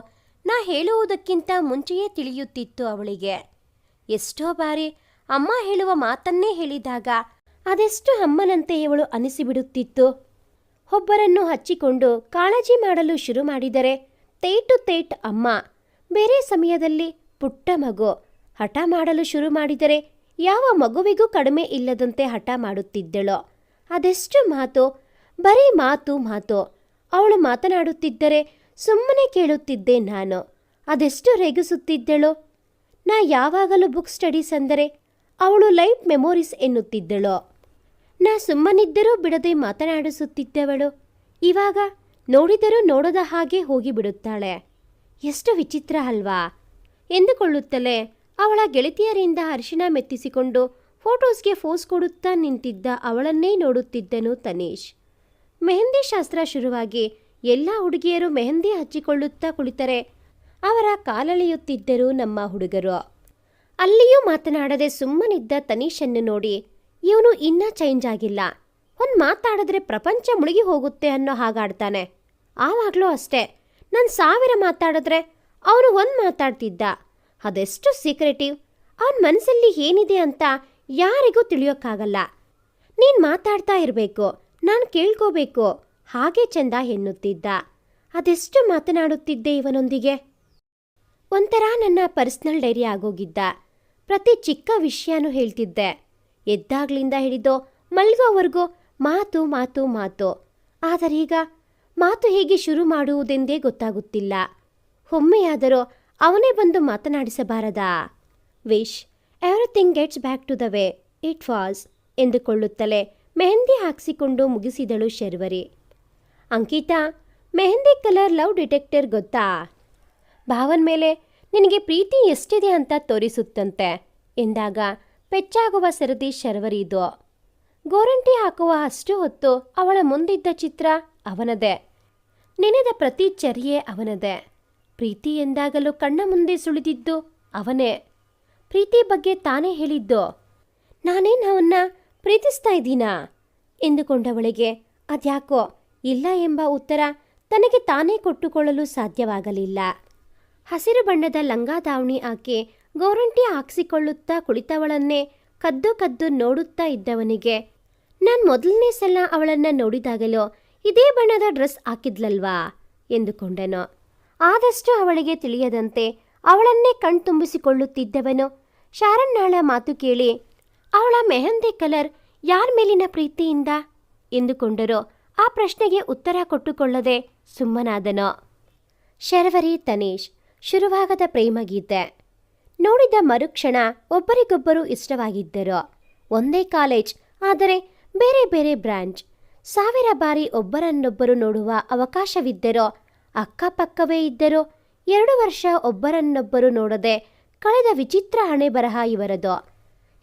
Speaker 1: ನಾ ಹೇಳುವುದಕ್ಕಿಂತ ಮುಂಚೆಯೇ ತಿಳಿಯುತ್ತಿತ್ತು ಅವಳಿಗೆ. ಎಷ್ಟೋ ಬಾರಿ ಅಮ್ಮ ಹೇಳುವ ಮಾತನ್ನೇ ಹೇಳಿದಾಗ ಅದೆಷ್ಟು ಅಮ್ಮನಂತೆ ಇವಳು ಅನಿಸಿಬಿಡುತ್ತಿತ್ತು. ಒಬ್ಬರನ್ನು ಹಚ್ಚಿಕೊಂಡು ಕಾಳಜಿ ಮಾಡಲು ಶುರು ಮಾಡಿದರೆ ತೇಟ್ ಅಮ್ಮ, ಬೇರೆ ಸಮಯದಲ್ಲಿ ಪುಟ್ಟ ಮಗು. ಹಠ ಮಾಡಲು ಶುರು ಮಾಡಿದರೆ ಯಾವ ಮಗುವಿಗೂ ಕಡಿಮೆ ಇಲ್ಲದಂತೆ ಹಠ ಮಾಡುತ್ತಿದ್ದಳು. ಅದೆಷ್ಟು ಮಾತು, ಬರೀ ಮಾತು. ಅವಳು ಮಾತನಾಡುತ್ತಿದ್ದರೆ ಸುಮ್ಮನೆ ಕೇಳುತ್ತಿದ್ದೆ ನಾನು. ಅದೆಷ್ಟು ರೇಗಿಸುತ್ತಿದ್ದಳು. ನಾ ಯಾವಾಗಲೂ ಬುಕ್ ಸ್ಟಡೀಸ್ ಅಂದರೆ ಅವಳು ಲೈಫ್ ಮೆಮೊರೀಸ್ ಎನ್ನುತ್ತಿದ್ದಳು. ನಾ ಸುಮ್ಮನಿದ್ದರೂ ಬಿಡದೆ ಮಾತನಾಡಿಸುತ್ತಿದ್ದವಳು ಇವಾಗ ನೋಡಿದರೂ ನೋಡದ ಹಾಗೆ ಹೋಗಿಬಿಡುತ್ತಾಳೆ. ಎಷ್ಟು ವಿಚಿತ್ರ ಅಲ್ವಾ ಎಂದುಕೊಳ್ಳುತ್ತಲೇ ಅವಳ ಗೆಳತಿಯರಿಂದ ಅರಿಶಿಣ ಮೆತ್ತಿಸಿಕೊಂಡು ಫೋಟೋಸ್ಗೆ ಫೋಸ್ ಕೊಡುತ್ತಾ ನಿಂತಿದ್ದ ಅವಳನ್ನೇ ನೋಡುತ್ತಿದ್ದನು ತನೀಶ್. ಮೆಹಂದಿ ಶಾಸ್ತ್ರ ಶುರುವಾಗಿ ಎಲ್ಲ ಹುಡುಗಿಯರು ಮೆಹಂದಿ ಹಚ್ಚಿಕೊಳ್ಳುತ್ತಾ ಕುಳಿತರೆ ಅವರ ಕಾಲೆಳೆಯುತ್ತಿದ್ದರು ನಮ್ಮ ಹುಡುಗರು. ಅಲ್ಲಿಯೂ ಮಾತನಾಡದೆ ಸುಮ್ಮನಿದ್ದ ತನೀಶನ್ನು ನೋಡಿ, ಇವನು ಇನ್ನೂ ಚೇಂಜ್ ಆಗಿಲ್ಲ, ಒಂದು ಮಾತಾಡಿದ್ರೆ ಪ್ರಪಂಚ ಮುಳುಗಿ ಹೋಗುತ್ತೆ ಅನ್ನೋ ಹಾಗಾಡ್ತಾನೆ. ಆವಾಗಲೂ ಅಷ್ಟೇ, ನಾನು 1000 ಮಾತಾಡಿದ್ರೆ ಅವನು ಒಂದು ಮಾತಾಡ್ತಿದ್ದ. ಅದೆಷ್ಟು ಸೀಕ್ರೆಟಿವ್. ಅವನ ಮನಸ್ಸಲ್ಲಿ ಏನಿದೆ ಅಂತ ಯಾರಿಗೂ ತಿಳಿಯೋಕ್ಕಾಗಲ್ಲ. ನೀನು ಮಾತಾಡ್ತಾ ಇರಬೇಕು, ನಾನು ಕೇಳ್ಕೋಬೇಕು, ಹಾಗೆ ಚಂದ ಎನ್ನುತ್ತಿದ್ದ. ಅದೆಷ್ಟು ಮಾತನಾಡುತ್ತಿದ್ದೆ ಇವನೊಂದಿಗೆ. ಒಂಥರ ನನ್ನ ಪರ್ಸ್ನಲ್ ಡೈರಿ ಆಗೋಗಿದ್ದ. ಪ್ರತಿ ಚಿಕ್ಕ ವಿಷಯನೂ ಹೇಳ್ತಿದ್ದೆ. ಎದ್ದಾಗ್ಲಿಂದ ಹಿಡಿದು ಮಲ್ಗೋವರೆಗೂ ಮಾತು. ಆದರೀಗ ಮಾತು ಹೇಗೆ ಶುರು ಮಾಡುವುದೆಂದೇ ಗೊತ್ತಾಗುತ್ತಿಲ್ಲ. ಒಮ್ಮೆಯಾದರೂ ಅವನೇ ಬಂದು ಮಾತನಾಡಿಸಬಾರದಾ? Wish everything gets back to the way it was ಎಂದುಕೊಳ್ಳುತ್ತಲೇ ಮೆಹಂದಿ ಹಾಕಿಸಿಕೊಂಡು ಮುಗಿಸಿದಳು Sharvari. Ankita, mehndi colour love detector ಗೊತ್ತಾ? ಭಾವನ ಮೇಲೆ ನಿನಗೆ ಪ್ರೀತಿ ಎಷ್ಟಿದೆ ಅಂತ ತೋರಿಸುತ್ತಂತೆ ಎಂದಾಗ ಪೆಚ್ಚಾಗುವ ಸರದಿ ಶರ್ವರಿದು. ಗೋರಂಟಿ ಹಾಕುವ ಅಷ್ಟು ಹೊತ್ತು ಅವಳ ಮುಂದಿದ್ದ ಚಿತ್ರ ಅವನದೇ. ನೆನೆದ ಪ್ರತಿ ಚರ್ಯೆ ಅವನದೇ. ಪ್ರೀತಿ ಎಂದಾಗಲೂ ಕಣ್ಣ ಮುಂದೆ ಸುಳಿದಿದ್ದು ಅವನೇ. ಪ್ರೀತಿ ಬಗ್ಗೆ ತಾನೇ ಹೇಳಿದ್ದು. ನಾನೇನು ಅವನ್ನ ಪ್ರೀತಿಸ್ತಾ ಇದ್ದೀನಾ ಎಂದುಕೊಂಡವಳಿಗೆ ಅದ್ಯಾಕೋ ಇಲ್ಲ ಎಂಬ ಉತ್ತರ ತನಗೆ ತಾನೇ ಕೊಟ್ಟುಕೊಳ್ಳಲು ಸಾಧ್ಯವಾಗಲಿಲ್ಲ. ಹಸಿರು ಬಣ್ಣದ ಲಂಗಾದಾವಣಿ ಹಾಕಿ ಗೋರಂಟಿ ಹಾಕ್ಸಿಕೊಳ್ಳುತ್ತಾ ಕುಳಿತವಳನ್ನೇ ಕದ್ದು ಕದ್ದು ನೋಡುತ್ತಾ ಇದ್ದವನಿಗೆ ನಾನು ಮೊದಲನೇ ಸಲ ಅವಳನ್ನು ನೋಡಿದಾಗಲೂ ಇದೇ ಬಣ್ಣದ ಡ್ರೆಸ್ ಹಾಕಿದ್ಲಲ್ವಾ ಎಂದುಕೊಂಡನು. ಆದಷ್ಟು ಅವಳಿಗೆ ತಿಳಿಯದಂತೆ ಅವಳನ್ನೇ ಕಣ್ತುಂಬಿಸಿಕೊಳ್ಳುತ್ತಿದ್ದವನು ಶಾರಣ್ಣಾಳ ಮಾತು ಕೇಳಿ ಅವಳ ಮೆಹಂದಿ ಕಲರ್ ಯಾರ ಮೇಲಿನ ಪ್ರೀತಿಯಿಂದ ಎಂದುಕೊಂಡರೋ ಆ ಪ್ರಶ್ನೆಗೆ ಉತ್ತರ ಕೊಟ್ಟುಕೊಳ್ಳದೆ ಸುಮ್ಮನಾದನು. ಶರ್ವರಿ ತನೀಶ್ ಶುರುವಾಗದ ಪ್ರೇಮಗೀತೆ. ನೋಡಿದ ಮರುಕ್ಷಣ ಒಬ್ಬರಿಗೊಬ್ಬರು ಇಷ್ಟವಾಗಿದ್ದರು. ಒಂದೇ ಕಾಲೇಜ್, ಆದರೆ ಬೇರೆ ಬೇರೆ ಬ್ರಾಂಚ್. 1000 ಬಾರಿ ಒಬ್ಬರನ್ನೊಬ್ಬರು ನೋಡುವ ಅವಕಾಶವಿದ್ದರೋ ಅಕ್ಕಪಕ್ಕವೇ ಇದ್ದರೂ 2 ವರ್ಷ ಒಬ್ಬರನ್ನೊಬ್ಬರು ನೋಡದೆ ಕಳೆದ ವಿಚಿತ್ರ ಹಣೆ ಬರಹ ಇವರದು.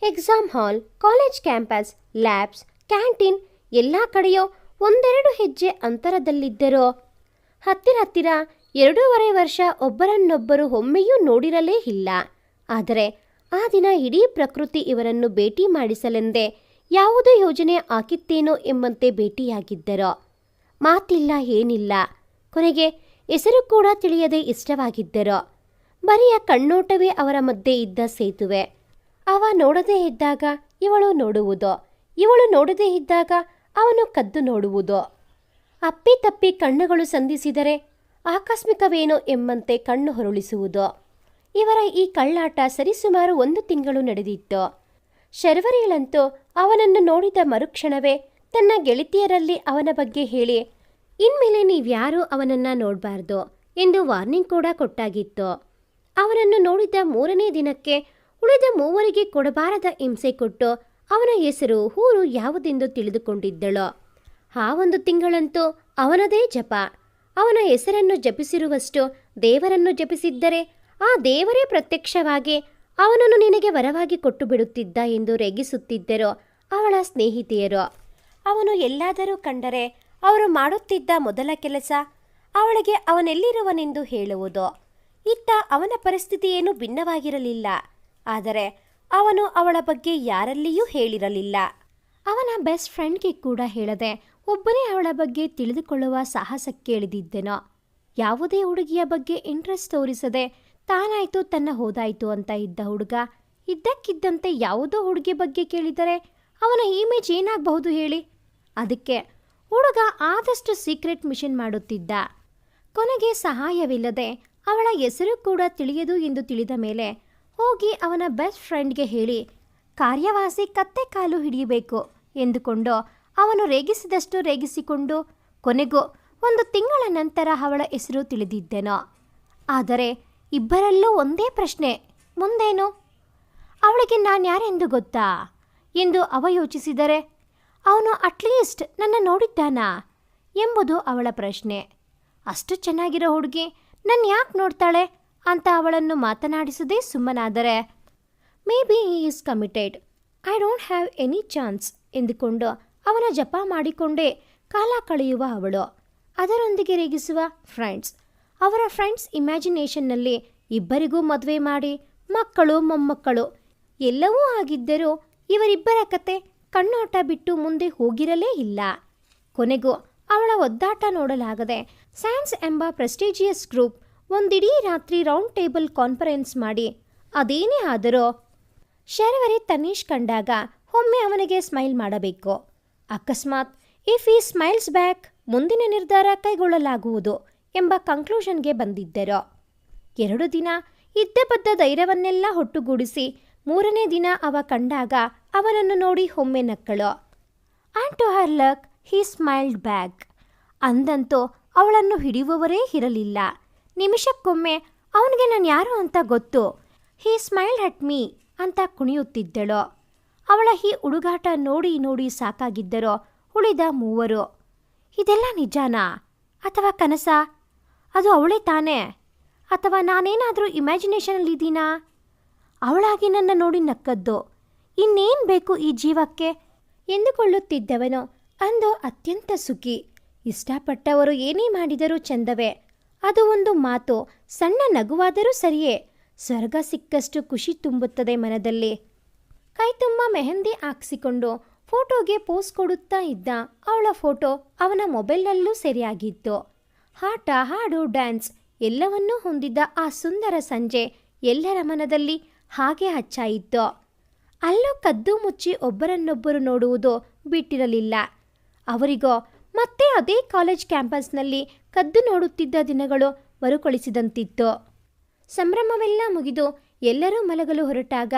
Speaker 1: Exam hall, college campus, labs, canteen ಎಲ್ಲ ಕಡೆಯೋ ಒಂದೆರಡು ಹೆಜ್ಜೆ ಅಂತರದಲ್ಲಿದ್ದರೋ ಹತ್ತಿರ 2.5 ವರ್ಷ ಒಬ್ಬರನ್ನೊಬ್ಬರು ಒಮ್ಮೆಯೂ ನೋಡಿರಲೇ ಇಲ್ಲ. ಆದರೆ ಆ ದಿನ ಇಡೀ ಪ್ರಕೃತಿ ಇವರನ್ನು ಭೇಟಿ ಮಾಡಿಸಲೆಂದೇ ಯಾವುದೋ ಯೋಜನೆ ಹಾಕಿತ್ತೇನೋ ಎಂಬಂತೆ ಭೇಟಿಯಾಗಿದ್ದರೋ. ಮಾತಿಲ್ಲ ಏನಿಲ್ಲ. ಕೊನೆಗೆ ಹೆಸರು ಕೂಡ ತಿಳಿಯದೆ ಇಷ್ಟವಾಗಿದ್ದರೋ. ಬರಿಯ ಕಣ್ಣೋಟವೇ ಅವರ ಮಧ್ಯೆ ಇದ್ದ ಸೇತುವೆ. ಅವ ನೋಡದೇ ಇದ್ದಾಗ ಇವಳು ನೋಡುವುದು, ಇವಳು ನೋಡದೇ ಇದ್ದಾಗ ಅವನು ಕದ್ದು ನೋಡುವುದು. ಅಪ್ಪಿತಪ್ಪಿ ಕಣ್ಣುಗಳು ಸಂಧಿಸಿದರೆ ಆಕಸ್ಮಿಕವೇನೋ ಎಂಬಂತೆ ಕಣ್ಣು ಹೊರಳಿಸುವುದು. ಇವರ ಈ ಕಳ್ಳಾಟ ಸರಿಸುಮಾರು 1 ತಿಂಗಳು ನಡೆದಿತ್ತು. ಶರ್ವರಿಗಳಂತೂ ಅವನನ್ನು ನೋಡಿದ ಮರುಕ್ಷಣವೇ ತನ್ನ ಗೆಳತಿಯರಲ್ಲಿ ಅವನ ಬಗ್ಗೆ ಹೇಳಿ ಇನ್ಮೇಲೆ ನೀವ್ಯಾರೂ ಅವನನ್ನು ನೋಡಬಾರ್ದು ಎಂದು ವಾರ್ನಿಂಗ್ ಕೂಡ ಕೊಟ್ಟಾಗಿತ್ತು. ಅವನನ್ನು ನೋಡಿದ 3ನೇ ದಿನಕ್ಕೆ ಉಳಿದ 3 ಕೊಡಬಾರದ ಹಿಂಸೆ ಕೊಟ್ಟು ಅವನ ಹೆಸರು ಊರು ಯಾವುದೆಂದು ತಿಳಿದುಕೊಂಡಿದ್ದಳು. ಆ 1 ತಿಂಗಳಂತೂ ಅವನದೇ ಜಪ. ಅವನ ಹೆಸರನ್ನು ಜಪಿಸಿರುವಷ್ಟು ದೇವರನ್ನು ಜಪಿಸಿದ್ದರೆ ಆ ದೇವರೇ ಪ್ರತ್ಯಕ್ಷವಾಗಿ ಅವನನ್ನು ನಿನಗೆ ವರವಾಗಿ ಕೊಟ್ಟು ಬಿಡುತ್ತಿದ್ದ ಎಂದು ರೇಗಿಸುತ್ತಿದ್ದರು ಅವಳ ಸ್ನೇಹಿತೆಯರು. ಅವನು ಎಲ್ಲಾದರೂ ಕಂಡರೆ ಅವರು ಮಾಡುತ್ತಿದ್ದ ಮೊದಲ ಕೆಲಸ ಅವಳಿಗೆ ಅವನೆಲ್ಲಿರುವನೆಂದು ಹೇಳುವುದು. ಇತ್ತ ಅವನ ಪರಿಸ್ಥಿತಿ ಏನೂ ಭಿನ್ನವಾಗಿರಲಿಲ್ಲ. ಆದರೆ ಅವನು ಅವಳ ಬಗ್ಗೆ ಯಾರಲ್ಲಿಯೂ ಹೇಳಿರಲಿಲ್ಲ. ಅವನ ಬೆಸ್ಟ್ ಫ್ರೆಂಡ್ಗೆ ಕೂಡ ಹೇಳದೆ ಒಬ್ಬನೇ ಅವಳ ಬಗ್ಗೆ ತಿಳಿದುಕೊಳ್ಳುವ ಸಾಹಸಕ್ಕೆ ಇಳಿದಿದ್ದೆನೋ. ಯಾವುದೇ ಹುಡುಗಿಯ ಬಗ್ಗೆ ಇಂಟ್ರೆಸ್ಟ್ ತೋರಿಸದೆ ತಾನಾಯ್ತು ತನ್ನ ಹೋದಾಯ್ತು ಅಂತ ಇದ್ದ ಹುಡುಗ ಇದ್ದಕ್ಕಿದ್ದಂತೆ ಯಾವುದೋ ಹುಡುಗಿ ಬಗ್ಗೆ ಕೇಳಿದರೆ ಅವನ ಇಮೇಜ್ ಏನಾಗಬಹುದು ಹೇಳಿ. ಅದಕ್ಕೆ ಹುಡುಗ ಆದಷ್ಟು ಸೀಕ್ರೆಟ್ ಮಿಷನ್ ಮಾಡುತ್ತಿದ್ದ. ಕೊನೆಗೆ ಸಹಾಯವಿಲ್ಲದೆ ಅವಳ ಹೆಸರು ಕೂಡ ತಿಳಿಯದು ಎಂದು ತಿಳಿದ ಮೇಲೆ ಹೋಗಿ ಅವನ ಬೆಸ್ಟ್ ಫ್ರೆಂಡ್ಗೆ ಹೇಳಿ ಕಾರ್ಯವಾಸಿ ಕತ್ತೆ ಕಾಲು ಹಿಡಿಯಬೇಕು ಎಂದುಕೊಂಡು ಅವನು ರೇಗಿಸಿದಷ್ಟು ರೇಗಿಸಿಕೊಂಡು ಕೊನೆಗೂ 1 ತಿಂಗಳ ನಂತರ ಅವಳ ಹೆಸರು ತಿಳಿದಿದ್ದೆನೋ. ಆದರೆ ಇಬ್ಬರಲ್ಲೂ ಒಂದೇ ಪ್ರಶ್ನೆ, ಮುಂದೇನು? ಅವಳಿಗೆ ನಾನು ಯಾರೆಂದು ಗೊತ್ತಾ ಎಂದು ಅವ ಯೋಚಿಸಿದರೆ ಅವನು ಅಟ್ಲೀಸ್ಟ್ ನನ್ನ ನೋಡಿದ್ದಾನಾ ಎಂಬುದು ಅವಳ ಪ್ರಶ್ನೆ. ಅಷ್ಟು ಚೆನ್ನಾಗಿರೋ ಹುಡುಗಿ ನನ್ನ ಯಾಕೆ ನೋಡ್ತಾಳೆ ಅಂತ ಅವಳನ್ನು ಮಾತನಾಡಿಸದೇ ಸುಮ್ಮನಾದರೆ maybe he is committed, I don't have any chance ಎಂದುಕೊಂಡು ಅವನ ಜಪ ಮಾಡಿಕೊಂಡೇ ಕಾಲ ಕಳೆಯುವ ಅವಳು. ಅದರೊಂದಿಗೆ ರೇಗಿಸುವ ಫ್ರೆಂಡ್ಸ್. ಅವರ ಫ್ರೆಂಡ್ಸ್ ಇಮ್ಯಾಜಿನೇಷನ್ನಲ್ಲಿ ಇಬ್ಬರಿಗೂ ಮದುವೆ ಮಾಡಿ ಮಕ್ಕಳು ಮೊಮ್ಮಕ್ಕಳು ಎಲ್ಲವೂ ಆಗಿದ್ದರೂ ಇವರಿಬ್ಬರ ಕತೆ ಕಣ್ಣೋಟ ಬಿಟ್ಟು ಮುಂದೆ ಹೋಗಿರಲೇ ಇಲ್ಲ. ಕೊನೆಗೂ ಅವಳ ಒದ್ದಾಟ ನೋಡಲಾಗದೆ ಸ್ಯಾನ್ಸ್ ಎಂಬ ಪ್ರೆಸ್ಟೀಜಿಯಸ್ ಗ್ರೂಪ್ ಒಂದಿಡೀ ರಾತ್ರಿ ರೌಂಡ್ ಟೇಬಲ್ ಕಾನ್ಫರೆನ್ಸ್ ಮಾಡಿ ಅದೇನೇ ಆದರೂ ಶರ್ವರಿ ತನೀಶ್ ಕಂಡಾಗ ಒಮ್ಮೆ ಅವನಿಗೆ ಸ್ಮೈಲ್ ಮಾಡಬೇಕು. ಅಕಸ್ಮಾತ್ ಇಫ್ ಈ ಸ್ಮೈಲ್ಸ್ ಬ್ಯಾಕ್ ಮುಂದಿನ ನಿರ್ಧಾರ ಕೈಗೊಳ್ಳಲಾಗುವುದು ಎಂಬ ಕನ್ಕ್ಲೂಷನ್ಗೆ ಬಂದಿದ್ದರು. 2 ದಿನ ಇದ್ದ ಬದ್ದ ಧೈರ್ಯವನ್ನೆಲ್ಲ ಒಟ್ಟುಗೂಡಿಸಿ 3ನೇ ದಿನ ಅವ ಕಂಡಾಗ ಅವನನ್ನು ನೋಡಿ ಒಮ್ಮೆ ನಕ್ಕಳು. And to her luck he smiled back. ಅಂದಂತೂ ಅವಳನ್ನು ಹಿಡಿಯುವವರೇ ಇರಲಿಲ್ಲ. ನಿಮಿಷಕ್ಕೊಮ್ಮೆ ಅವನಿಗೆ ನಾನು ಯಾರು ಅಂತ ಗೊತ್ತು, ಹೀ ಸ್ಮೈಲ್ಡ್ ಅಟ್ ಮೀ ಅಂತ ಕುಣಿಯುತ್ತಿದ್ದಳು. ಅವಳ ಈ ಹುಡುಗಾಟ ನೋಡಿ ನೋಡಿ ಸಾಕಾಗಿದ್ದರೋ ಉಳಿದ 3. ಇದೆಲ್ಲ ನಿಜಾನಾ? ಅಥವಾ ಕನಸ? ಅದು ಅವಳೇ ತಾನೇ? ಅಥವಾ ನಾನೇನಾದರೂ ಇಮ್ಯಾಜಿನೇಷನಲ್ಲಿದ್ದೀನಾ? ಅವಳಾಗಿ ನನ್ನ ನೋಡಿ ನಕ್ಕದ್ದು. ಇನ್ನೇನು ಬೇಕು ಈ ಜೀವಕ್ಕೆ ಎಂದುಕೊಳ್ಳುತ್ತಿದ್ದವನು ಅಂದು ಅತ್ಯಂತ ಸುಖಿ. ಇಷ್ಟಪಟ್ಟವರು ಏನೇ ಮಾಡಿದರೂ ಚಂದವೇ. ಅದು ಒಂದು ಮಾತು, ಸಣ್ಣ ನಗುವಾದರೂ ಸರಿಯೇ. ಸ್ವರ್ಗ ಸಿಕ್ಕಷ್ಟು ಖುಷಿ ತುಂಬುತ್ತದೆ ಮನದಲ್ಲಿ. ಕೈ ತುಂಬ ಮೆಹಂದಿ ಹಾಕ್ಸಿಕೊಂಡು ಫೋಟೋಗೆ ಪೋಸ್ ಕೊಡುತ್ತಾ ಇದ್ದ ಅವಳ ಫೋಟೋ ಅವನ ಮೊಬೈಲ್ನಲ್ಲೂ ಸೆರೆಯಾಗಿತ್ತು. ಆಟ, ಹಾಡು, ಡ್ಯಾನ್ಸ್ ಎಲ್ಲವನ್ನೂ ಹೊಂದಿದ್ದ ಆ ಸುಂದರ ಸಂಜೆ ಎಲ್ಲರ ಮನದಲ್ಲಿ ಹಾಗೆ ಹಚ್ಚಾಯಿತು. ಅಲ್ಲೂ ಕದ್ದು ಮುಚ್ಚಿ ಒಬ್ಬರನ್ನೊಬ್ಬರು ನೋಡುವುದು ಬಿಟ್ಟಿರಲಿಲ್ಲ. ಅವರಿಗೋ ಮತ್ತೆ ಅದೇ ಕಾಲೇಜ್ ಕ್ಯಾಂಪಸ್ನಲ್ಲಿ ಕದ್ದು ನೋಡುತ್ತಿದ್ದ ದಿನಗಳು ಮರುಕಳಿಸಿದಂತಿತ್ತು. ಸಂಭ್ರಮವೆಲ್ಲ ಮುಗಿದು ಎಲ್ಲರೂ ಮಲಗಲು ಹೊರಟಾಗ,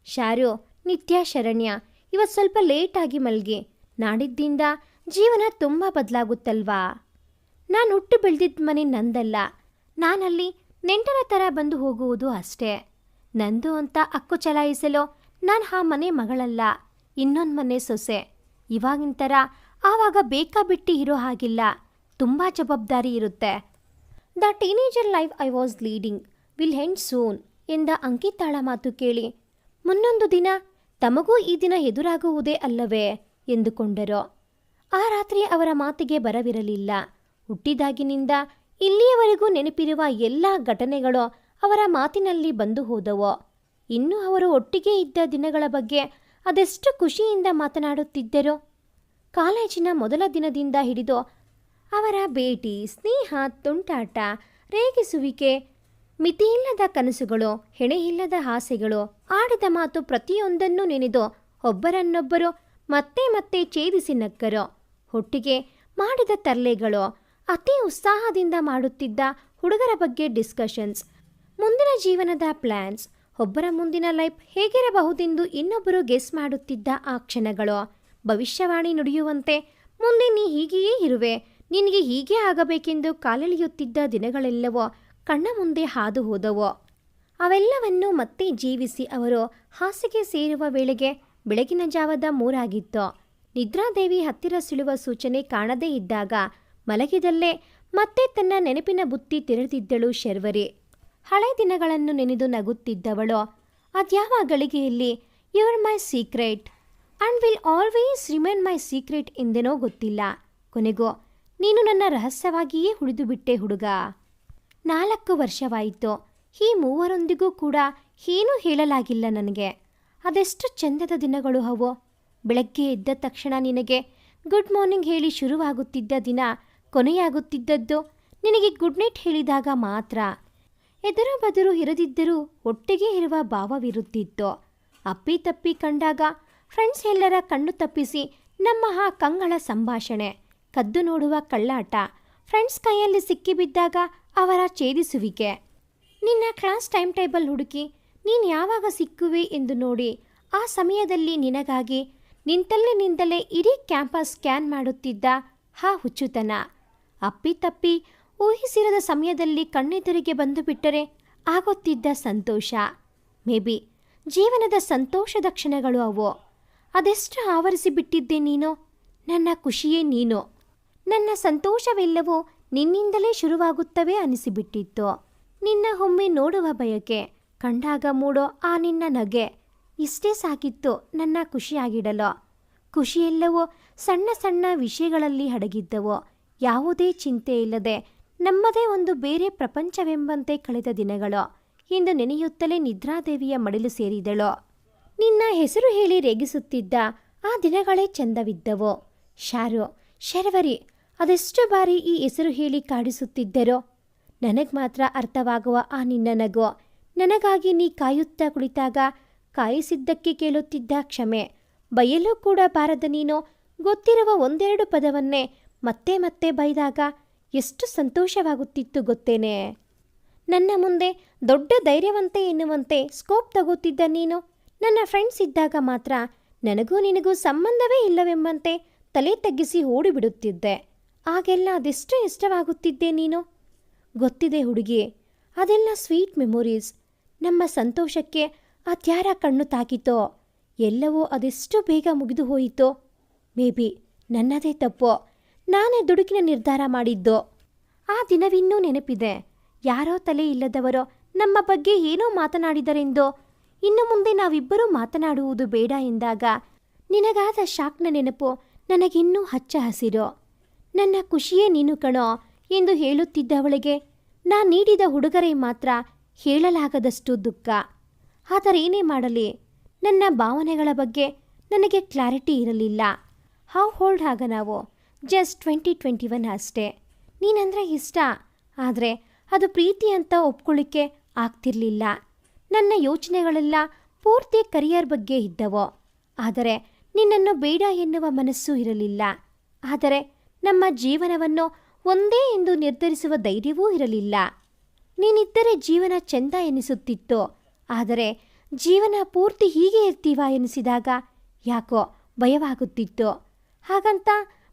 Speaker 1: ಶಾರು, ನಿತ್ಯ, ಶರಣ್ಯ, ಇವತ್ತು ಸ್ವಲ್ಪ ಲೇಟಾಗಿ ಮಲ್ಗಿ. ನಾಡಿದ್ದಿಂದ ಜೀವನ ತುಂಬ ಬದಲಾಗುತ್ತಲ್ವಾ? ನಾನು ಹುಟ್ಟು ಬೆಳೆದಿದ್ದ ಮನೆ ನಂದಲ್ಲ. ನಾನಲ್ಲಿ ನೆಂಟರ ಥರ ಬಂದು ಹೋಗುವುದು ಅಷ್ಟೇ. ನಂದು ಅಂತ ಹಕ್ಕು ಚಲಾಯಿಸಲು ನಾನು ಆ ಮನೆ ಮಗಳಲ್ಲ, ಇನ್ನೊಂದು ಮನೆ ಸೊಸೆ. ಇವಾಗಿನ ಥರ ಆವಾಗ ಬೇಕಾಬಿಟ್ಟು ಇರೋ ಹಾಗಿಲ್ಲ. ತುಂಬ ಜವಾಬ್ದಾರಿ ಇರುತ್ತೆ. The teenager life I was leading will end soon ಎಂದ ಅಂಕಿತಾಳ ಮಾತು ಕೇಳಿ ಮುನ್ನೊಂದು ದಿನ ತಮಗೂ ಈ ದಿನ ಎದುರಾಗುವುದೇ ಅಲ್ಲವೇ ಎಂದುಕೊಂಡರು. ಆ ರಾತ್ರಿ ಅವರ ಮಾತಿಗೆ ಬರವಿರಲಿಲ್ಲ. ಹುಟ್ಟಿದಾಗಿನಿಂದ ಇಲ್ಲಿಯವರೆಗೂ ನೆನಪಿರುವ ಎಲ್ಲ ಘಟನೆಗಳು ಅವರ ಮಾತಿನಲ್ಲಿ ಬಂದು ಹೋದವು. ಇನ್ನು ಅವರು ಒಟ್ಟಿಗೆ ಇದ್ದ ದಿನಗಳ ಬಗ್ಗೆ ಅದೆಷ್ಟು ಖುಷಿಯಿಂದ ಮಾತನಾಡುತ್ತಿದ್ದರು. ಕಾಲೇಜಿನ ಮೊದಲ ದಿನದಿಂದ ಹಿಡಿದು ಅವರ ಭೇಟಿ, ಸ್ನೇಹ, ತುಂಟಾಟ, ರೇಗಿಸುವಿಕೆ, ಮಿತಿಯಿಲ್ಲದ ಕನಸುಗಳು, ಹೆಣೆಯಿಲ್ಲದ ಆಸೆಗಳು, ಆಡಿದ ಮಾತು ಪ್ರತಿಯೊಂದನ್ನು ನೆನೆದು ಒಬ್ಬರನ್ನೊಬ್ಬರು ಮತ್ತೆ ಮತ್ತೆ ಛೇದಿಸಿ ನಕ್ಕರು. ಒಟ್ಟಿಗೆ ಮಾಡಿದ ತರ್ಲೆಗಳು, ಅತಿ ಉತ್ಸಾಹದಿಂದ ಮಾಡುತ್ತಿದ್ದ ಹುಡುಗರ ಬಗ್ಗೆ ಡಿಸ್ಕಷನ್ಸ್, ಮುಂದಿನ ಜೀವನದ ಪ್ಲ್ಯಾನ್ಸ್, ಒಬ್ಬರ ಮುಂದಿನ ಲೈಫ್ ಹೇಗಿರಬಹುದೆಂದು ಇನ್ನೊಬ್ಬರು ಗೆಸ್ ಮಾಡುತ್ತಿದ್ದ ಆ ಕ್ಷಣಗಳು, ಭವಿಷ್ಯವಾಣಿ ನುಡಿಯುವಂತೆ ಮುಂದೆ ನೀ ಹೀಗೆಯೇ ಇರುವೆ, ನಿನಗೆ ಹೀಗೆ ಆಗಬೇಕೆಂದು ಕಾಲೆಳೆಯುತ್ತಿದ್ದ ದಿನಗಳೆಲ್ಲವೋ ಕಣ್ಣ ಮುಂದೆ ಹಾದು ಹೋದವು. ಅವೆಲ್ಲವನ್ನೂ ಮತ್ತೆ ಜೀವಿಸಿ ಅವರು ಹಾಸಿಗೆ ಸೇರುವ ವೇಳೆಗೆ ಬೆಳಗಿನ ಜಾವದ 3 ಆಗಿತ್ತು. ನಿದ್ರಾದೇವಿ ಹತ್ತಿರ ಸಿಳುವ ಸೂಚನೆ ಕಾಣದೇ ಇದ್ದಾಗ ಮಲಗಿದಲ್ಲೇ ಮತ್ತೆ ತನ್ನ ನೆನಪಿನ ಬುತ್ತಿ ತೆರೆದಿದ್ದಳು ಶರ್ವರಿ. ಹಳೆ ದಿನಗಳನ್ನು ನೆನೆದು ನಗುತ್ತಿದ್ದವಳು. ಅದ್ಯಾವ ಗಳಿಗೆಯಲ್ಲಿ your my secret and will always remain my secret ಎಂದೇನೋ ಗೊತ್ತಿಲ್ಲ. ಕೊನೆಗೂ ನೀನು ನನ್ನ ರಹಸ್ಯವಾಗಿಯೇ ಉಳಿದು ಬಿಟ್ಟೆ ಹುಡುಗ. 4 ವರ್ಷವಾಯಿತು. ಈ ಮೂವರೊಂದಿಗೂ ಕೂಡ ಏನೂ ಹೇಳಲಾಗಿಲ್ಲ ನನಗೆ. ಅದೆಷ್ಟು ಚೆಂದದ ದಿನಗಳು ಅವು. ಬೆಳಗ್ಗೆ ಎದ್ದ ತಕ್ಷಣ ನಿನಗೆ ಗುಡ್ ಮಾರ್ನಿಂಗ್ ಹೇಳಿ ಶುರುವಾಗುತ್ತಿದ್ದ ದಿನ ಕೊನೆಯಾಗುತ್ತಿದ್ದದ್ದು ನಿನಗೆ ಗುಡ್ ನೈಟ್ ಹೇಳಿದಾಗ ಮಾತ್ರ. ಎದುರು ಬದುರು ಇರದಿದ್ದರೂ ಒಟ್ಟಿಗೆ ಇರುವ ಭಾವವಿರುತ್ತಿತ್ತು. ಅಪ್ಪಿತಪ್ಪಿ ಕಂಡಾಗ ಫ್ರೆಂಡ್ಸ್ ಎಲ್ಲರ ಕಣ್ಣು ತಪ್ಪಿಸಿ ನಮ್ಮ ಆ ಕಂಗಳ ಸಂಭಾಷಣೆ, ಕದ್ದು ನೋಡುವ ಕಳ್ಳಾಟ, ಫ್ರೆಂಡ್ಸ್ ಕೈಯಲ್ಲಿ ಸಿಕ್ಕಿಬಿದ್ದಾಗ ಅವರ ಛೇದಿಸುವಿಕೆ, ನಿನ್ನ ಕ್ಲಾಸ್ ಟೈಮ್ ಟೇಬಲ್ ಹುಡುಕಿ ನೀನು ಯಾವಾಗ ಸಿಕ್ಕುವೆ ಎಂದು ನೋಡಿ ಆ ಸಮಯದಲ್ಲಿ ನಿನಗಾಗಿ ನಿಂತಲ್ಲೇ ಇಡೀ ಕ್ಯಾಂಪಸ್ ಸ್ಕ್ಯಾನ್ ಮಾಡುತ್ತಿದ್ದ ಆ ಹುಚ್ಚುತನ, ಅಪ್ಪಿತಪ್ಪಿ ಊಹಿಸಿರದ ಸಮಯದಲ್ಲಿ ಕಣ್ಣೆದುರಿಗೆ ಬಂದು ಬಿಟ್ಟರೆ ಆಗುತ್ತಿದ್ದ ಸಂತೋಷ. ಮೇ ಬಿ ಜೀವನದ ಸಂತೋಷದ ಕ್ಷಣಗಳು ಅವು. ಅದೆಷ್ಟು ಆವರಿಸಿ ಬಿಟ್ಟಿದ್ದೆ ನೀನು. ನನ್ನ ಖುಷಿಯೇ ನೀನು. ನನ್ನ ಸಂತೋಷವೆಲ್ಲವೂ ನಿನ್ನಿಂದಲೇ ಶುರುವಾಗುತ್ತವೆ ಅನಿಸಿಬಿಟ್ಟಿತ್ತು. ನಿನ್ನ ಒಮ್ಮೆ ನೋಡುವ ಬಯಕೆ, ಕಂಡಾಗ ಮೂಡೋ ಆ ನಿನ್ನ ನಗೆ, ಇಷ್ಟೇ ಸಾಕಿತ್ತು ನನ್ನ ಖುಷಿಯಾಗಿಡಲು. ಖುಷಿಯೆಲ್ಲವೂ ಸಣ್ಣ ಸಣ್ಣ ವಿಷಯಗಳಲ್ಲಿ ಅಡಗಿದ್ದವು. ಯಾವುದೇ ಚಿಂತೆ ಇಲ್ಲದೆ ನಮ್ಮದೇ ಒಂದು ಬೇರೆ ಪ್ರಪಂಚವೆಂಬಂತೆ ಕಳೆದ ದಿನಗಳು ಎಂದು ನೆನೆಯುತ್ತಲೇ ನಿದ್ರಾದೇವಿಯ ಮಡಿಲು ಸೇರಿದಳು. ನಿನ್ನ ಹೆಸರು ಹೇಳಿ ರೇಗಿಸುತ್ತಿದ್ದ ಆ ದಿನಗಳೇ ಚಂದವಿದ್ದವು. ಶಾರು, ಶರ್ವರಿ, ಅದೆಷ್ಟು ಬಾರಿ ಈ ಹೆಸರು ಹೇಳಿ ಕಾಡಿಸುತ್ತಿದ್ದರೋ. ನನಗೆ ಮಾತ್ರ ಅರ್ಥವಾಗುವ ಆ ನಿನ್ನ ನಗು, ನನಗಾಗಿ ನೀ ಕಾಯುತ್ತಾ ಕುಳಿತಾಗ ಕಾಯಿಸಿದ್ದಕ್ಕೆ ಕೇಳುತ್ತಿದ್ದ ಕ್ಷಮೆ, ಬಯಲು ಕೂಡ ಬಾರದ ನೀನು ಗೊತ್ತಿರುವ ಒಂದೆರಡು ಪದವನ್ನೇ ಮತ್ತೆ ಮತ್ತೆ ಬೈದಾಗ ಎಷ್ಟು ಸಂತೋಷವಾಗುತ್ತಿತ್ತು ಗೊತ್ತೇನೆ. ನನ್ನ ಮುಂದೆ ದೊಡ್ಡ ಧೈರ್ಯವಂತೆ ಎನ್ನುವಂತೆ ಸ್ಕೋಪ್ ತಗೋತಿದ್ದ ನೀನು ನನ್ನ ಫ್ರೆಂಡ್ಸ್ ಇದ್ದಾಗ ಮಾತ್ರ ನನಗೂ ನಿನಗೂ ಸಂಬಂಧವೇ ಇಲ್ಲವೆಂಬಂತೆ ತಲೆ ತಗ್ಗಿಸಿ ಓಡಿಬಿಡುತ್ತಿದ್ದೆ. ಆಗೆಲ್ಲ ಅದೆಷ್ಟು ಇಷ್ಟವಾಗುತ್ತಿದ್ದೆ ನೀನು. ಗೊತ್ತಿದೆ ಹುಡುಗಿ, ಅದೆಲ್ಲ ಸ್ವೀಟ್ ಮೆಮೊರೀಸ್. ನಮ್ಮ ಸಂತೋಷಕ್ಕೆ ಅದ್ಯಾರ ಕಣ್ಣು ತಾಕಿತೋ, ಎಲ್ಲವೂ ಅದೆಷ್ಟು ಬೇಗ ಮುಗಿದು ಹೋಯಿತೋ. ಮೇ ಬಿ ನನ್ನದೇ ತಪ್ಪೋ, ನಾನೇ ದುಡುಕಿನ ನಿರ್ಧಾರ ಮಾಡಿದ್ದೋ. ಆ ದಿನವಿನ್ನೂ ನೆನಪಿದೆ. ಯಾರೋ ತಲೆ ಇಲ್ಲದವರೋ ನಮ್ಮ ಬಗ್ಗೆ ಏನೋ ಮಾತನಾಡಿದರೆಂದೋ ಇನ್ನು ಮುಂದೆ ನಾವಿಬ್ಬರೂ ಮಾತನಾಡುವುದು ಬೇಡ ಎಂದಾಗ ನಿನಗಾದ ಶಾಕ್ನ ನೆನಪು ನನಗಿನ್ನೂ ಹಚ್ಚ ಹಸಿರು. ನನ್ನ ಖುಷಿಯೇ ನೀನು ಕಣೋ ಎಂದು ಹೇಳುತ್ತಿದ್ದವಳಿಗೆ ನಾ ನೀಡಿದ ಉಡುಗೊರೆ ಮಾತ್ರ ಹೇಳಲಾಗದಷ್ಟು ದುಃಖ. ಆದರೇನೇ ಮಾಡಲಿ, ನನ್ನ ಭಾವನೆಗಳ ಬಗ್ಗೆ ನನಗೆ ಕ್ಲಾರಿಟಿ ಇರಲಿಲ್ಲ. ಹೌ ಹೋಲ್ಡ್ ಆಗ ನಾವು ಜಸ್ಟ್ 2021 ಅಷ್ಟೇ. ನೀನಂದರೆ ಇಷ್ಟ, ಆದರೆ ಅದು ಪ್ರೀತಿ ಅಂತ ಒಪ್ಕೊಳ್ಳಿಕ್ಕೆ ಆಗ್ತಿರ್ಲಿಲ್ಲ. ನನ್ನ ಯೋಚನೆಗಳೆಲ್ಲ ಪೂರ್ತಿ ಕರಿಯರ್ ಬಗ್ಗೆ ಇದ್ದವು, ಆದರೆ ನಿನ್ನನ್ನು ಬೇಡ ಎನ್ನುವ ಮನಸ್ಸು ಇರಲಿಲ್ಲ. ಆದರೆ ನಮ್ಮ ಜೀವನವನ್ನು ಒಂದೇ ಎಂದು ನಿರ್ಧರಿಸುವ ಧೈರ್ಯವೂ ಇರಲಿಲ್ಲ. ನೀನಿದ್ದರೆ ಜೀವನ ಚೆಂದ ಎನಿಸುತ್ತಿತ್ತು, ಆದರೆ ಜೀವನ ಪೂರ್ತಿ ಹೀಗೆ ಇರ್ತೀವಾ ಎನಿಸಿದಾಗ ಯಾಕೋ ಭಯವಾಗುತ್ತಿತ್ತು. ಹಾಗಂತ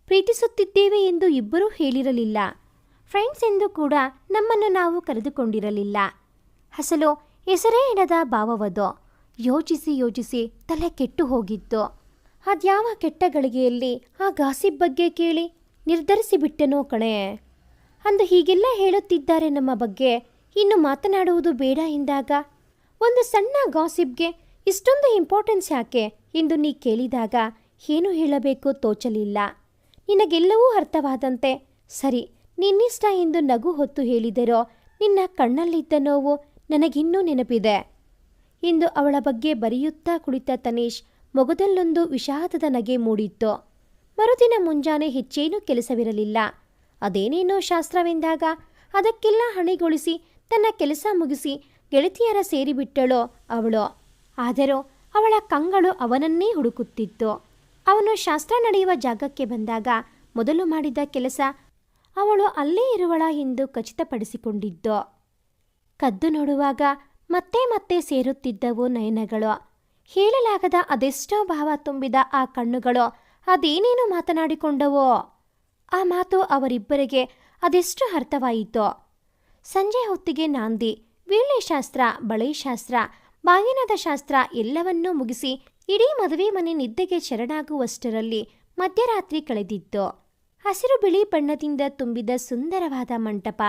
Speaker 1: ಪ್ರೀತಿಸುತ್ತಿದ್ದೇವೆ ಎಂದು ಇಬ್ಬರೂ ಹೇಳಿರಲಿಲ್ಲ. ಫ್ರೆಂಡ್ಸ್ ಎಂದು ಕೂಡ ನಮ್ಮನ್ನು ನಾವು ಕರೆದುಕೊಂಡಿರಲಿಲ್ಲ. ಅಸಲು ಹೆಸರೇ ಇಡದ ಭಾವವದು. ಯೋಚಿಸಿ ಯೋಚಿಸಿ ತಲೆ ಕೆಟ್ಟು ಹೋಗಿತ್ತು. ಅದ್ಯಾವ ಕೆಟ್ಟ ಗಳಿಗೆಯಲ್ಲಿ ಆ ಗಾಸಿಪ್ ಬಗ್ಗೆ ಕೇಳಿ ನಿರ್ಧರಿಸಿಬಿಟ್ಟೆನೋ ಕಣೆ. ಅಂದು ಹೀಗೆಲ್ಲ ಹೇಳುತ್ತಿದ್ದಾರೆ ನಮ್ಮ ಬಗ್ಗೆ, ಇನ್ನು ಮಾತನಾಡುವುದು ಬೇಡ ಎಂದಾಗ ಒಂದು ಸಣ್ಣ ಗಾಸಿಪ್ಗೆ ಇಷ್ಟೊಂದು ಇಂಪಾರ್ಟೆನ್ಸ್ ಯಾಕೆ ಎಂದು ನೀ ಕೇಳಿದಾಗ ಏನು ಹೇಳಬೇಕು ತೋಚಲಿಲ್ಲ. ನಿನಗೆಲ್ಲವೂ ಅರ್ಥವಾದಂತೆ ಸರಿ ನಿನ್ನಿಷ್ಟ ಎಂದು ನಗು ಹೊತ್ತು ಹೇಳಿದರೋ ನಿನ್ನ ಕಣ್ಣಲ್ಲಿದ್ದ ನೋವು ನನಗಿನ್ನೂ ನೆನಪಿದೆ ಎಂದು ಅವಳ ಬಗ್ಗೆ ಬರೆಯುತ್ತಾ ಕುಳಿತ ತನೀಶ್ ಮೊಗದಲ್ಲೊಂದು ವಿಷಾದದ ನಗೆ ಮೂಡಿತ್ತು. ಮರುದಿನ ಮುಂಜಾನೆ ಹೆಚ್ಚೇನೂ ಕೆಲಸವಿರಲಿಲ್ಲ. ಅದೇನೇನೋ ಶಾಸ್ತ್ರವೆಂದಾಗ ಅದಕ್ಕೆಲ್ಲ ಹಣೆಗೊಳಿಸಿ ತನ್ನ ಕೆಲಸ ಮುಗಿಸಿ ಗೆಳತಿಯರ ಸೇರಿಬಿಟ್ಟಳೋ ಅವಳು. ಆದರೂ ಅವಳ ಕಂಗಳು ಅವನನ್ನೇ ಹುಡುಕುತ್ತಿತ್ತು. ಅವನು ಶಾಸ್ತ್ರ ನಡೆಯುವ ಜಾಗಕ್ಕೆ ಬಂದಾಗ ಮೊದಲು ಮಾಡಿದ ಕೆಲಸ ಅವಳು ಅಲ್ಲೇ ಇರುವಳ ಎಂದು ಖಚಿತಪಡಿಸಿಕೊಂಡಿದ್ದು. ಕದ್ದು ನೋಡುವಾಗ ಮತ್ತೆ ಮತ್ತೆ ಸೇರುತ್ತಿದ್ದವು ನಯನಗಳು. ಹೇಳಲಾಗದ ಅದೆಷ್ಟೋ ಭಾವ ತುಂಬಿದ ಆ ಕಣ್ಣುಗಳು ಅದೇನೇನು ಮಾತನಾಡಿಕೊಂಡವೋ. ಆ ಮಾತು ಅವರಿಬ್ಬರಿಗೆ ಅದೆಷ್ಟು ಅರ್ಥವಾಯಿತೋ. ಸಂಜೆ ಹೊತ್ತಿಗೆ ನಾಂದಿ, ವೀಳ್ಯ ಶಾಸ್ತ್ರ, ಬಳೆ ಶಾಸ್ತ್ರ, ಬಾಗಿನದ ಶಾಸ್ತ್ರ ಎಲ್ಲವನ್ನೂ ಮುಗಿಸಿ ಇಡೀ ಮದುವೆ ಮನೆ ನಿದ್ದೆಗೆ ಶರಣಾಗುವಷ್ಟರಲ್ಲಿ ಮಧ್ಯರಾತ್ರಿ ಕಳೆದಿತ್ತು. ಹಸಿರು ಬಿಳಿ ಬಣ್ಣದಿಂದ ತುಂಬಿದ ಸುಂದರವಾದ ಮಂಟಪ.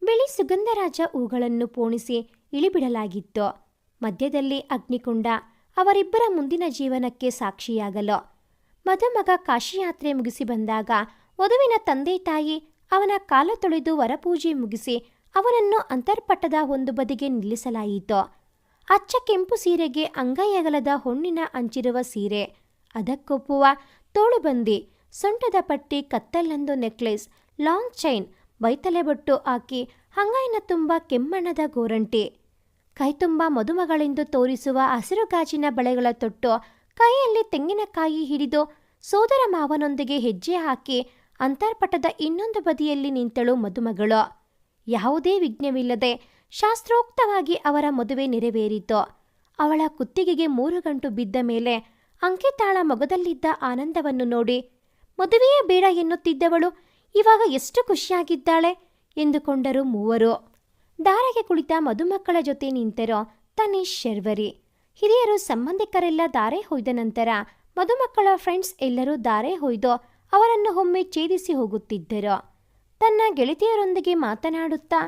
Speaker 1: ಬಿಳಿ ಸುಗಂಧರಾಜ ಹೂಗಳನ್ನು ಪೋಣಿಸಿ ಇಳಿಬಿಡಲಾಗಿತ್ತು. ಮಧ್ಯದಲ್ಲಿ ಅಗ್ನಿಕುಂಡ ಅವರಿಬ್ಬರ ಮುಂದಿನ ಜೀವನಕ್ಕೆ ಸಾಕ್ಷಿಯಾಗಲು. ಮದುಮಗ ಕಾಶಿಯಾತ್ರೆ ಮುಗಿಸಿ ಬಂದಾಗ ವಧುವಿನ ತಂದೆ ತಾಯಿ ಅವನ ಕಾಲು ತೊಳೆದು ವರಪೂಜೆ ಮುಗಿಸಿ ಅವನನ್ನು ಅಂತರ್ಪಟ್ಟದ ಒಂದು ಬದಿಗೆ ನಿಲ್ಲಿಸಲಾಯಿತು. ಅಚ್ಚ ಕೆಂಪು ಸೀರೆಗೆ ಅಂಗೈ ಅಗಲದ ಹೊನ್ನಿನ ಅಂಚಿರುವ ಸೀರೆ, ಅದಕ್ಕೊಪ್ಪುವ ತೋಳುಬಂದಿ, ಸೊಂಟದ ಪಟ್ಟಿ, ಕತ್ತಲ್ಲೊಂದು ನೆಕ್ಲೆಸ್, ಲಾಂಗ್ ಚೈನ್, ಬೈತಲೆ ಬೊಟ್ಟು ಹಾಕಿ ಅಂಗೈನ ತುಂಬ ಕೆಮ್ಮಣ್ಣದ ಗೋರಂಟಿ, ಕೈತುಂಬ ಮದುಮಗಳೆಂದು ತೋರಿಸುವ ಹಸಿರು ಗಾಜಿನ ಬಳೆಗಳ ತೊಟ್ಟು, ಕೈಯಲ್ಲಿ ತೆಂಗಿನಕಾಯಿ ಹಿಡಿದು ಸೋದರ ಮಾವನೊಂದಿಗೆ ಹೆಜ್ಜೆ ಹಾಕಿ ಅಂತರ್ಪಟದ ಇನ್ನೊಂದು ಬದಿಯಲ್ಲಿ ನಿಂತಳು ಮದುಮಗಳು. ಯಾವುದೇ ವಿಘ್ನವಿಲ್ಲದೆ ಶಾಸ್ತ್ರೋಕ್ತವಾಗಿ ಅವರ ಮದುವೆ ನೆರವೇರಿತು. ಅವಳ ಕುತ್ತಿಗೆಗೆ 3 ಗಂಟು ಬಿದ್ದ ಮೇಲೆ ಅಂಕಿತಾಳ ಮೊಗದಲ್ಲಿದ್ದ ಆನಂದವನ್ನು ನೋಡಿ ಮದುವೆಯೇ ಬೇಡ ಎನ್ನುತ್ತಿದ್ದವಳು ಇವಾಗ ಎಷ್ಟು ಖುಷಿಯಾಗಿದ್ದಾಳೆ ಎಂದುಕೊಂಡರು ಮೂವರು. ದಾರಿಗೆ ಕುಳಿತ ಮದುಮಕ್ಕಳ ಜೊತೆ ನಿಂತರೋ ತನೀಶ್, ಶರ್ವರಿ. ಹಿರಿಯರು ಸಂಬಂಧಿಕರೆಲ್ಲ ದಾರೆ ಹೊಯ್ದ ನಂತರ ಮದುಮಕ್ಕಳ ಫ್ರೆಂಡ್ಸ್ ಎಲ್ಲರೂ ದಾರೆ ಹೊಯ್ದು ಅವರನ್ನು ಒಮ್ಮೆ ಛೇದಿಸಿ ಹೋಗುತ್ತಿದ್ದರು. ತನ್ನ ಗೆಳತಿಯರೊಂದಿಗೆ ಮಾತನಾಡುತ್ತಾ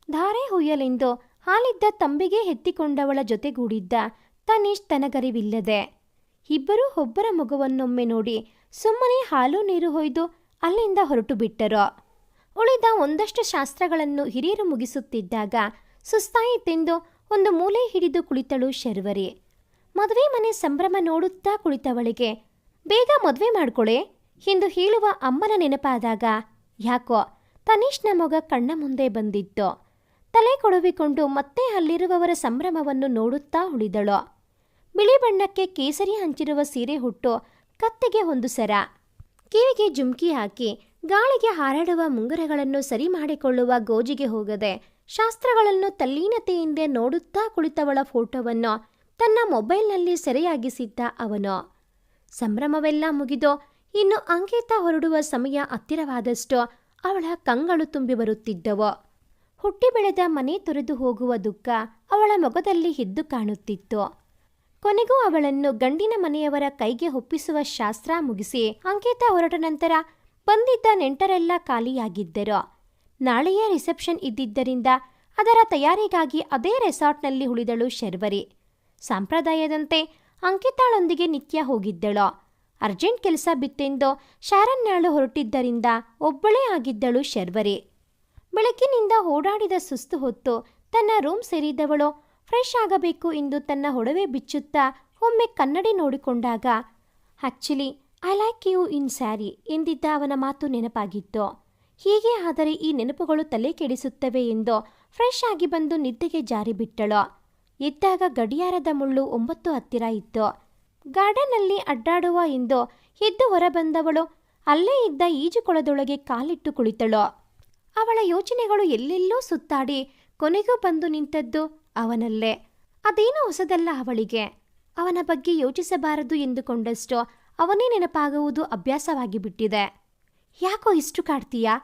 Speaker 1: ಧಾರೆ ಹುಯ್ಯಲೆಂದು ಹಾಲಿದ್ದ ತಂಬಿಗೆ ಎತ್ತಿಕೊಂಡವಳ ಜೊತೆಗೂಡಿದ್ದ ತನೀಶ್ ತನಗರಿವಿಲ್ಲದೆ ಇಬ್ಬರೂ ಒಬ್ಬರ ಮಗುವನ್ನೊಮ್ಮೆ ನೋಡಿ ಸುಮ್ಮನೆ ಹಾಲು ನೀರು ಹೊಯ್ದು ಅಲ್ಲಿಂದ ಹೊರಟು ಬಿಟ್ಟರು. ಉಳಿದ ಒಂದಷ್ಟು ಶಾಸ್ತ್ರಗಳನ್ನು ಹಿರಿಯರು ಮುಗಿಸುತ್ತಿದ್ದಾಗ ಸುಸ್ತಾಯಿತೆಂದು ಒಂದು ಮೂಲೆ ಹಿಡಿದು ಕುಳಿತಳು ಶರ್ವರಿ. ಮದುವೆ ಮನೆ ಸಂಭ್ರಮ ನೋಡುತ್ತಾ ಕುಳಿತವಳಿಗೆ ಬೇಗ ಮದುವೆ ಮಾಡ್ಕೊಳೆ ಎಂದು ಹೇಳುವ ಅಮ್ಮನ ನೆನಪಾದಾಗ ಯಾಕೋ ತನೀಶ್ನ ಮೊಗ ಕಣ್ಣ ಮುಂದೆ ಬಂದಿತ್ತು. ತಲೆ ಕೊಡವಿಕೊಂಡು ಮತ್ತೆ ಅಲ್ಲಿರುವವರ ಸಂಭ್ರಮವನ್ನು ನೋಡುತ್ತಾ ಉಳಿದಳು. ಬಿಳಿ ಬಣ್ಣಕ್ಕೆ ಕೇಸರಿ ಹಂಚಿರುವ ಸೀರೆ ಹುಟ್ಟು, ಕತ್ತಿಗೆ ಒಂದು ಸರ, ಕಿವಿಗೆ ಜುಮ್ಕಿ ಹಾಕಿ ಗಾಳಿಗೆ ಹಾರಾಡುವ ಮುಂಗರಗಳನ್ನು ಸರಿ ಮಾಡಿಕೊಳ್ಳುವ ಗೋಜಿಗೆ ಹೋಗದೆ ಶಾಸ್ತ್ರಗಳನ್ನು ತಲ್ಲೀನತೆಯಿಂದ ನೋಡುತ್ತಾ ಕುಳಿತವಳ ಫೋಟೋವನ್ನು ತನ್ನ ಮೊಬೈಲ್ನಲ್ಲಿ ಸೆರೆಯಾಗಿಸಿದ್ದ ಅವನು. ಸಂಭ್ರಮವೆಲ್ಲ ಮುಗಿದು ಇನ್ನು ಅಂಕಿತ ಹೊರಡುವ ಸಮಯ ಹತ್ತಿರವಾದಷ್ಟು ಅವಳ ಕಂಗಳು ತುಂಬಿ ಬರುತ್ತಿದ್ದವು. ಹುಟ್ಟಿ ಬೆಳೆದ ಮನೆ ತೊರೆದು ಹೋಗುವ ದುಃಖ ಅವಳ ಮೊಗದಲ್ಲಿ ಎದ್ದು ಕಾಣುತ್ತಿತ್ತು. ಕೊನೆಗೂ ಅವಳನ್ನು ಗಂಡಿನ ಮನೆಯವರ ಕೈಗೆ ಒಪ್ಪಿಸುವ ಶಾಸ್ತ್ರ ಮುಗಿಸಿ ಅಂಕಿತ ಹೊರಟ ನಂತರ ಬಂದಿದ್ದ ನೆಂಟರೆಲ್ಲ ಖಾಲಿಯಾಗಿದ್ದರು. ನಾಳೆಯೇ ರಿಸೆಪ್ಷನ್ ಇದ್ದಿದ್ದರಿಂದ ಅದರ ತಯಾರಿಗಾಗಿ ಅದೇ ರೆಸಾರ್ಟ್ನಲ್ಲಿ ಉಳಿದಳು ಶರ್ವರಿ. ಸಂಪ್ರದಾಯದಂತೆ ಅಂಕಿತಾಳೊಂದಿಗೆ ನಿತ್ಯ ಹೋಗಿದ್ದಳು. ಅರ್ಜೆಂಟ್ ಕೆಲಸ ಬಿತ್ತೆಂದು ಶಾರನ್ಯಾಳು ಹೊರಟಿದ್ದರಿಂದ ಒಬ್ಬಳೇ ಆಗಿದ್ದಳು ಶರ್ವರಿ. ಬೆಳಗ್ಗಿನಿಂದ ಓಡಾಡಿದ ಸುಸ್ತು ಹೊತ್ತು ತನ್ನ ರೂಮ್ ಸೇರಿದವಳು ಫ್ರೆಶ್ ಆಗಬೇಕು ಎಂದು ತನ್ನ ಒಡವೆ ಬಿಚ್ಚುತ್ತಾ ಒಮ್ಮೆ ಕನ್ನಡಿ ನೋಡಿಕೊಂಡಾಗ actually I like you in sari ಎಂದಿದ್ದ ಅವನ ಮಾತು ನೆನಪಾಗಿತ್ತು. ಹೀಗೆ ಆದರೆ ಈ ನೆನಪುಗಳು ತಲೆ ಕೆಡಿಸುತ್ತವೆ ಎಂದು ಫ್ರೆಶ್ ಆಗಿ ಬಂದು ನಿದ್ದೆಗೆ ಜಾರಿ ಬಿಟ್ಟಳು. ಎದ್ದಾಗ ಗಡಿಯಾರದ ಮುಳ್ಳು 9 ಹತ್ತಿರ ಇತ್ತು. ಗಾರ್ಡನ್ನಲ್ಲಿ ಅಡ್ಡಾಡುವ ಎಂದು ಎದ್ದು ಹೊರಬಂದವಳು ಅಲ್ಲೇ ಇದ್ದ ಈಜುಕೊಳದೊಳಗೆ ಕಾಲಿಟ್ಟು ಕುಳಿತಳು. ಅವಳ ಯೋಚನೆಗಳು ಎಲ್ಲೆಲ್ಲೋ ಸುತ್ತಾಡಿ ಕೊನೆಗೂ ಬಂದು ನಿಂತದ್ದು ಅವನಲ್ಲೇ. ಅದೇನೋ ಹೊಸದಲ್ಲ ಅವಳಿಗೆ. ಅವನ ಬಗ್ಗೆ ಯೋಚಿಸಬಾರದು ಎಂದುಕೊಂಡಷ್ಟು ಅವನೇ ನೆನಪಾಗುವುದು ಅಭ್ಯಾಸವಾಗಿ ಬಿಟ್ಟಿದೆ. ಯಾಕೋ ಇಷ್ಟು ಕಾಡ್ತೀಯಾ?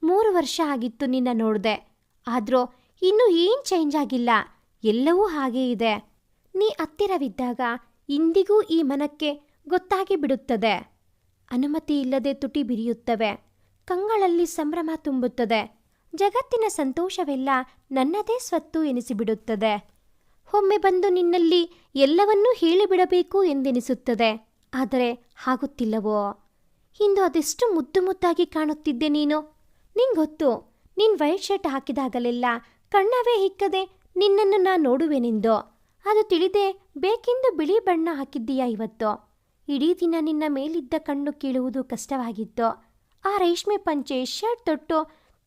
Speaker 1: 3 ವರ್ಷ ಆಗಿತ್ತು ನಿನ್ನ ನೋಡ್ದೆ. ಆದರೂ ಇನ್ನೂ ಏನು ಚೇಂಜ್ ಆಗಿಲ್ಲ, ಎಲ್ಲವೂ ಹಾಗೇ ಇದೆ. ನೀ ಹತ್ತಿರವಿದ್ದಾಗ ಇಂದಿಗೂ ಈ ಮನಕ್ಕೆ ಗೊತ್ತಾಗಿ ಬಿಡುತ್ತದೆ. ಅನುಮತಿ ಇಲ್ಲದೆ ತುಟಿ ಬಿರಿಯುತ್ತವೆ, ಕಂಗಳಲ್ಲಿ ಸಂಭ್ರಮ ತುಂಬುತ್ತದೆ. ಜಗತ್ತಿನ ಸಂತೋಷವೆಲ್ಲ ನನ್ನದೇ ಸ್ವತ್ತು ಎನಿಸಿಬಿಡುತ್ತದೆ. ಒಮ್ಮೆ ಬಂದು ನಿನ್ನಲ್ಲಿ ಎಲ್ಲವನ್ನೂ ಹೇಳಿಬಿಡಬೇಕು ಎಂದೆನಿಸುತ್ತದೆ. ಆದರೆ ಆಗುತ್ತಿಲ್ಲವೋ? ಇಂದು ಅದೆಷ್ಟು ಮುದ್ದು ಮುದ್ದಾಗಿ ಕಾಣುತ್ತಿದ್ದೆ ನೀನು. ನಿಂಗೊತ್ತು, ನೀನು ವೈಟ್ ಶರ್ಟ್ ಹಾಕಿದಾಗಲೆಲ್ಲ ಕಣ್ಣವೇ ಹಿಕ್ಕದೆ ನಿನ್ನನ್ನು ನಾ ನೋಡುವೆನೆಂದು. ಅದು ತಿಳಿದೆ ಬೇಕೆಂದು ಬಿಳಿ ಬಣ್ಣ ಹಾಕಿದ್ದೀಯಾ ಇವತ್ತು. ಇಡೀ ದಿನ ನಿನ್ನ ಮೇಲಿದ್ದ ಕಣ್ಣು ಕೀಳುವುದು ಕಷ್ಟವಾಗಿತ್ತು. ಆ ರೇಷ್ಮೆ ಪಂಚೆ ಶರ್ಟ್ ತೊಟ್ಟು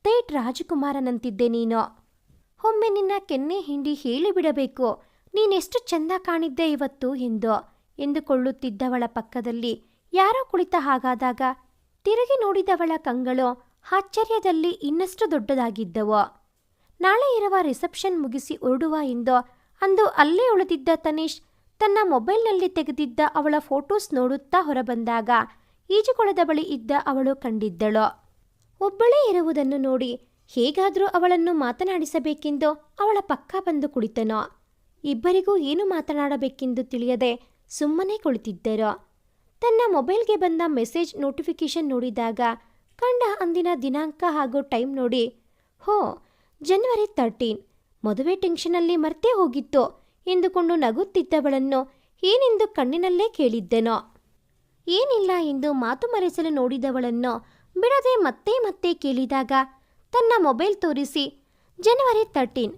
Speaker 1: ತೇಟ್ ರಾಜಕುಮಾರನಂತಿದ್ದೆ ನೀನು. ಒಮ್ಮೆ ನಿನ್ನ ಕೆನ್ನೆ ಹಿಂಡಿ ಹೇಳಿಬಿಡಬೇಕು ನೀನೆಷ್ಟು ಚೆಂದ ಕಾಣಿದ್ದೆ ಇವತ್ತು ಎಂದುಕೊಳ್ಳುತ್ತಿದ್ದವಳ ಪಕ್ಕದಲ್ಲಿ ಯಾರೋ ಕುಳಿತ ಹಾಗಾದಾಗ ತಿರುಗಿ ನೋಡಿದವಳ ಕಂಗಳು ಆಶ್ಚರ್ಯದಲ್ಲಿ ಇನ್ನಷ್ಟು ದೊಡ್ಡದಾಗಿದ್ದವು. ನಾಳೆ ಇರುವ ರಿಸೆಪ್ಷನ್ ಮುಗಿಸಿ ಹೊರಡುವ ಎಂದು ಅಂದು ಅಲ್ಲೇ ಉಳಿದಿದ್ದ ತನೀಶ್ ತನ್ನ ಮೊಬೈಲ್ನಲ್ಲಿ ತೆಗೆದಿದ್ದ ಅವಳ ಫೋಟೋಸ್ ನೋಡುತ್ತಾ ಹೊರಬಂದಾಗ ಈಜುಕೊಳದ ಬಳಿ ಇದ್ದ ಅವಳು ಕಂಡಿದ್ದಳು. ಒಬ್ಬಳೇ ಇರುವುದನ್ನು ನೋಡಿ ಹೇಗಾದರೂ ಅವಳನ್ನು ಮಾತನಾಡಿಸಬೇಕೆಂದು ಅವಳ ಪಕ್ಕ ಬಂದು ಕುಳಿತನೋ. ಇಬ್ಬರಿಗೂ ಏನು ಮಾತನಾಡಬೇಕೆಂದು ತಿಳಿಯದೆ ಸುಮ್ಮನೆ ಕುಳಿತಿದ್ದರು. ತನ್ನ ಮೊಬೈಲ್ಗೆ ಬಂದ ಮೆಸೇಜ್ ನೋಟಿಫಿಕೇಶನ್ ನೋಡಿದಾಗ ಕಂಡ ಅಂದಿನ ದಿನಾಂಕ ಹಾಗೂ ಟೈಮ್ ನೋಡಿ, ಹೋ ಜನವರಿ 13, ಮದುವೆ ಟೆನ್ಷನಲ್ಲಿ ಮರ್ತೇ ಹೋಗಿತ್ತು ಎಂದುಕೊಂಡು ನಗುತ್ತಿದ್ದವಳನ್ನು ಏನೆಂದು ಕಣ್ಣಿನಲ್ಲೇ ಕೇಳಿದ್ದೆನೋ. ಏನಿಲ್ಲ ಎಂದು ಮಾತು ಮರೆಸಲು ನೋಡಿದವಳನ್ನು ಬಿಡದೆ ಮತ್ತೆ ಮತ್ತೆ ಕೇಳಿದಾಗ ತನ್ನ ಮೊಬೈಲ್ ತೋರಿಸಿ ಜನವರಿ 13,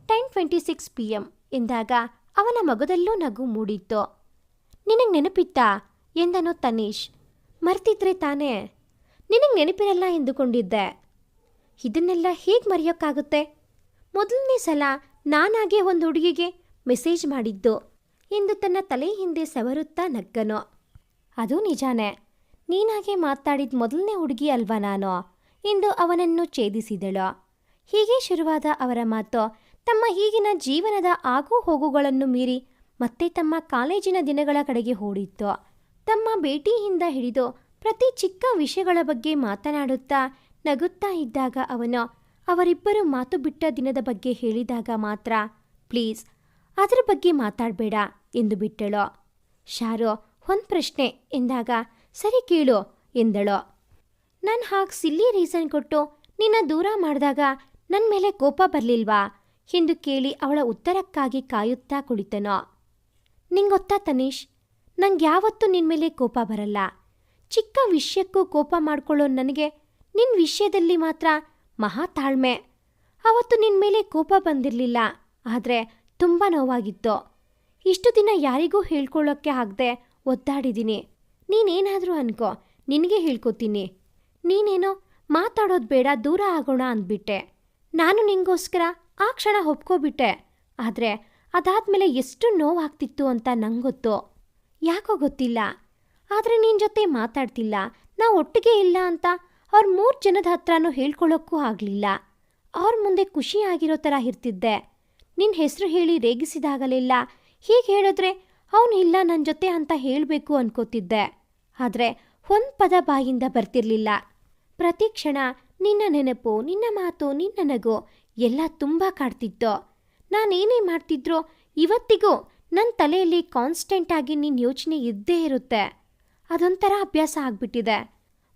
Speaker 1: 10:26 PM ಎಂದಾಗ ಅವನ ಮೊಗದಲ್ಲೂ ನಗು ಮೂಡಿತ್ತು. ನಿನಗೆ ನೆನಪಿತ್ತಾ ಎಂದನು ತನೀಶ್. ಮರ್ತಿದ್ರೆ ತಾನೇ? ನಿನಗೆ ನೆನಪಿರಲ್ಲ ಎಂದುಕೊಂಡಿದ್ದೆ. ಇದನ್ನೆಲ್ಲ ಹೇಗೆ ಮರೆಯೋಕ್ಕಾಗುತ್ತೆ? ಮೊದಲನೇ ಸಲ ನಾನಾಗೆ ಒಂದು ಹುಡುಗಿಗೆ ಮೆಸೇಜ್ ಮಾಡಿದ್ದು ಎಂದು ತನ್ನ ತಲೆ ಹಿಂದೆ ಸವರುತ್ತಾ ನಕ್ಕನು. ಅದು ನಿಜಾನೇ, ನೀನಾಗೆ ಮಾತಾಡಿದ ಮೊದಲನೇ ಹುಡುಗಿ ಅಲ್ವಾ ನಾನು ಎಂದು ಅವನನ್ನು ಛೇದಿಸಿದಳು. ಹೀಗೆ ಶುರುವಾದ ಅವರ ಮಾತು ತಮ್ಮ ಈಗಿನ ಜೀವನದ ಆಗು ಹೋಗುಗಳನ್ನು ಮೀರಿ ಮತ್ತೆ ತಮ್ಮ ಕಾಲೇಜಿನ ದಿನಗಳ ಕಡೆಗೆ ಓಡಿತ್ತು. ತಮ್ಮ ಭೇಟಿಯಿಂದ ಹಿಡಿದು ಪ್ರತಿ ಚಿಕ್ಕ ವಿಷಯಗಳ ಬಗ್ಗೆ ಮಾತನಾಡುತ್ತಾ ನಗುತ್ತಾ ಇದ್ದಾಗ ಅವರಿಬ್ಬರು ಮಾತು ಬಿಟ್ಟ ದಿನದ ಬಗ್ಗೆ ಹೇಳಿದಾಗ ಮಾತ್ರ ಪ್ಲೀಸ್ ಅದರ ಬಗ್ಗೆ ಮಾತಾಡಬೇಡ ಎಂದು ಬಿಟ್ಟಳು. ಶಾರೋ ಒಂದು ಪ್ರಶ್ನೆ ಎಂದಾಗ ಸರಿ ಕೇಳು ಎಂದಳು. ನಾನು ಹಾಗೆ ಸಿಲ್ಲಿ ರೀಸನ್ ಕೊಟ್ಟು ನಿನ್ನ ದೂರ ಮಾಡಿದಾಗ ನನ್ನ ಮೇಲೆ ಕೋಪ ಬರಲಿಲ್ವಾ ಎಂದು ಕೇಳಿ ಅವಳ ಉತ್ತರಕ್ಕಾಗಿ ಕಾಯುತ್ತಾ ಕುಳಿತನೋ. ನಿಂಗೊತ್ತಾ ತನೀಶ್, ನಂಗೆ ಯಾವತ್ತೂ ನಿನ್ನ ಮೇಲೆ ಕೋಪ ಬರಲ್ಲ. ಚಿಕ್ಕ ವಿಷಯಕ್ಕೂ ಕೋಪ ಮಾಡ್ಕೊಳ್ಳೋ ನನಗೆ ನಿನ್ನ ವಿಷಯದಲ್ಲಿ ಮಾತ್ರ ಮಹಾ ತಾಳ್ಮೆ. ಅವತ್ತು ನಿನ್ನ ಮೇಲೆ ಕೋಪ ಬಂದಿರಲಿಲ್ಲ, ಆದರೆ ತುಂಬ ನೋವಾಗಿತ್ತು. ಇಷ್ಟು ದಿನ ಯಾರಿಗೂ ಹೇಳ್ಕೊಳ್ಳೋಕ್ಕೆ ಆಗದೆ ಒದ್ದಾಡಿದ್ದೀನಿ. ನೀನೇನಾದರೂ ಅನ್ಕೋ, ನಿನಗೆ ಹೇಳ್ಕೊತೀನಿ. ನೀನೇನೋ ಮಾತಾಡೋದು ಬೇಡ, ದೂರ ಆಗೋಣ ಅಂದ್ಬಿಟ್ಟೆ. ನಾನು ನಿಂಗೋಸ್ಕರ ಆ ಕ್ಷಣ ಒಪ್ಕೋಬಿಟ್ಟೆ. ಆದರೆ ಅದಾದಮೇಲೆ ಎಷ್ಟು ನೋವಾಗ್ತಿತ್ತು ಅಂತ ನಂಗೊತ್ತು. ಯಾಕೋ ಗೊತ್ತಿಲ್ಲ, ಆದರೆ ನಿನ್ನ ಜೊತೆ ಮಾತಾಡ್ತಿಲ್ಲ, ನಾವು ಒಟ್ಟಿಗೆ ಇಲ್ಲ ಅಂತ ಅವ್ರ 3 ಜನದ ಹತ್ರನೂ ಹೇಳ್ಕೊಳ್ಳೋಕ್ಕೂ ಆಗಲಿಲ್ಲ. ಅವ್ರ ಮುಂದೆ ಖುಷಿಯಾಗಿರೋ ಥರ ಇರ್ತಿದ್ದೆ. ನಿನ್ನ ಹೆಸರು ಹೇಳಿ ರೇಗಿಸಿದಾಗಲೆಲ್ಲ ಹೀಗೆ ಹೇಳಿದ್ರೆ ಅವನು ಇಲ್ಲ ನನ್ನ ಜೊತೆ ಅಂತ ಹೇಳಬೇಕು ಅನ್ಕೋತಿದ್ದೆ. ಆದರೆ ಒಂದು ಪದ ಬಾಯಿಂದ ಬರ್ತಿರ್ಲಿಲ್ಲ. ಪ್ರತಿ ಕ್ಷಣ ನಿನ್ನ ನೆನಪು, ನಿನ್ನ ಮಾತು, ನಿನ್ನ ನಗು ಎಲ್ಲ ತುಂಬ ಕಾಡ್ತಿತ್ತು. ನಾನೇನೇ ಮಾಡ್ತಿದ್ರೋ ಇವತ್ತಿಗೂ ನನ್ನ ತಲೆಯಲ್ಲಿ ಕಾನ್ಸ್ಟೆಂಟಾಗಿ ನಿನ್ನ ಯೋಚನೆ ಇದ್ದೇ ಇರುತ್ತೆ. ಅದೊಂಥರ ಅಭ್ಯಾಸ ಆಗಿಬಿಟ್ಟಿದೆ.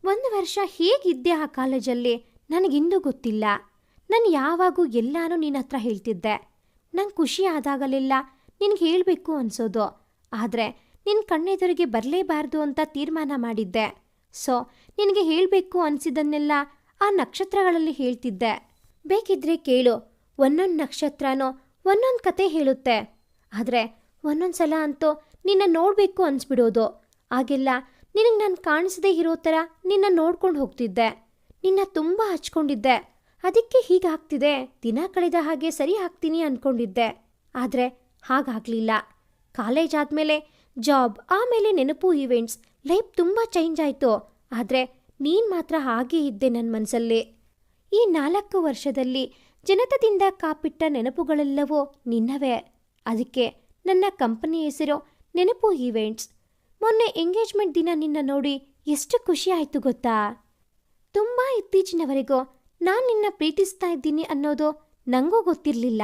Speaker 1: 1 ವರ್ಷ ಹೇಗಿದ್ದೆ ಆ ಕಾಲೇಜಲ್ಲಿ ನನಗಿಂದು ಗೊತ್ತಿಲ್ಲ. ನಾನು ಯಾವಾಗೂ ಎಲ್ಲಾನು ನಿನ್ನ ಹತ್ರ ಹೇಳ್ತಿದ್ದೆ. ನಂಗೆ ಖುಷಿ ಆದಾಗಲೆಲ್ಲ ನಿನಗೆ ಹೇಳಬೇಕು ಅನ್ಸೋದು. ಆದರೆ ನಿನ್ನ ಕಣ್ಣೆದುರಿಗೆ ಬರಲೇಬಾರ್ದು ಅಂತ ತೀರ್ಮಾನ ಮಾಡಿದ್ದೆ. ಸೊ ನಿನಗೆ ಹೇಳಬೇಕು ಅನಿಸಿದ್ದನ್ನೆಲ್ಲ ಆ ನಕ್ಷತ್ರಗಳಲ್ಲಿ ಹೇಳ್ತಿದ್ದೆ. ಬೇಕಿದ್ರೆ ಕೇಳು, ಒಂದೊಂದು ನಕ್ಷತ್ರನೋ ಒಂದೊಂದು ಕತೆ ಹೇಳುತ್ತೆ. ಆದರೆ ಒಂದೊಂದು ಸಲ ಅಂತೂ ನಿನ್ನ ನೋಡಬೇಕು ಅನಿಸ್ಬಿಡೋದು. ಆಗೆಲ್ಲ ನಿನಗೆ ನಾನು ಕಾಣಿಸದೇ ಇರೋ ಥರ ನಿನ್ನ ನೋಡ್ಕೊಂಡು ಹೋಗ್ತಿದ್ದೆ. ನಿನ್ನ ತುಂಬ ಹಚ್ಕೊಂಡಿದ್ದೆ. ಅದಕ್ಕೆ ಹೀಗಾಗ್ತಿದೆ. ದಿನ ಕಳೆದ ಹಾಗೆ ಸರಿ ಆಗ್ತೀನಿ ಅಂದ್ಕೊಂಡಿದ್ದೆ. ಆದರೆ ಹಾಗಾಗಲಿಲ್ಲ. ಕಾಲೇಜ್ ಆದಮೇಲೆ ಜಾಬ್, ಆಮೇಲೆ ನೆನಪು, ಈವೆಂಟ್ಸ್, ಲೈಫ್ ತುಂಬ ಚೇಂಜ್ ಆಯಿತು. ಆದರೆ ನೀನು ಮಾತ್ರ ಹಾಗೇ ಇದ್ದೆ ನನ್ನ ಮನಸ್ಸಲ್ಲಿ. ಈ 4 ವರ್ಷದಲ್ಲಿ ಜನತದಿಂದ ಕಾಪಿಟ್ಟ ನೆನಪುಗಳೆಲ್ಲವೂ ನಿನ್ನವೇ. ಅದಕ್ಕೆ ನನ್ನ ಕಂಪನಿ ಹೆಸರು ನೆನಪು ಈವೆಂಟ್ಸ್. ಮೊನ್ನೆ ಎಂಗೇಜ್ಮೆಂಟ್ ದಿನ ನಿನ್ನ ನೋಡಿ ಎಷ್ಟು ಖುಷಿ ಆಯಿತು ಗೊತ್ತಾ? ತುಂಬ ಇತ್ತೀಚಿನವರೆಗೂ ನಾನು ನಿನ್ನ ಪ್ರೀತಿಸ್ತಾ ಇದ್ದೀನಿ ಅನ್ನೋದು ನನಗೂ ಗೊತ್ತಿರಲಿಲ್ಲ.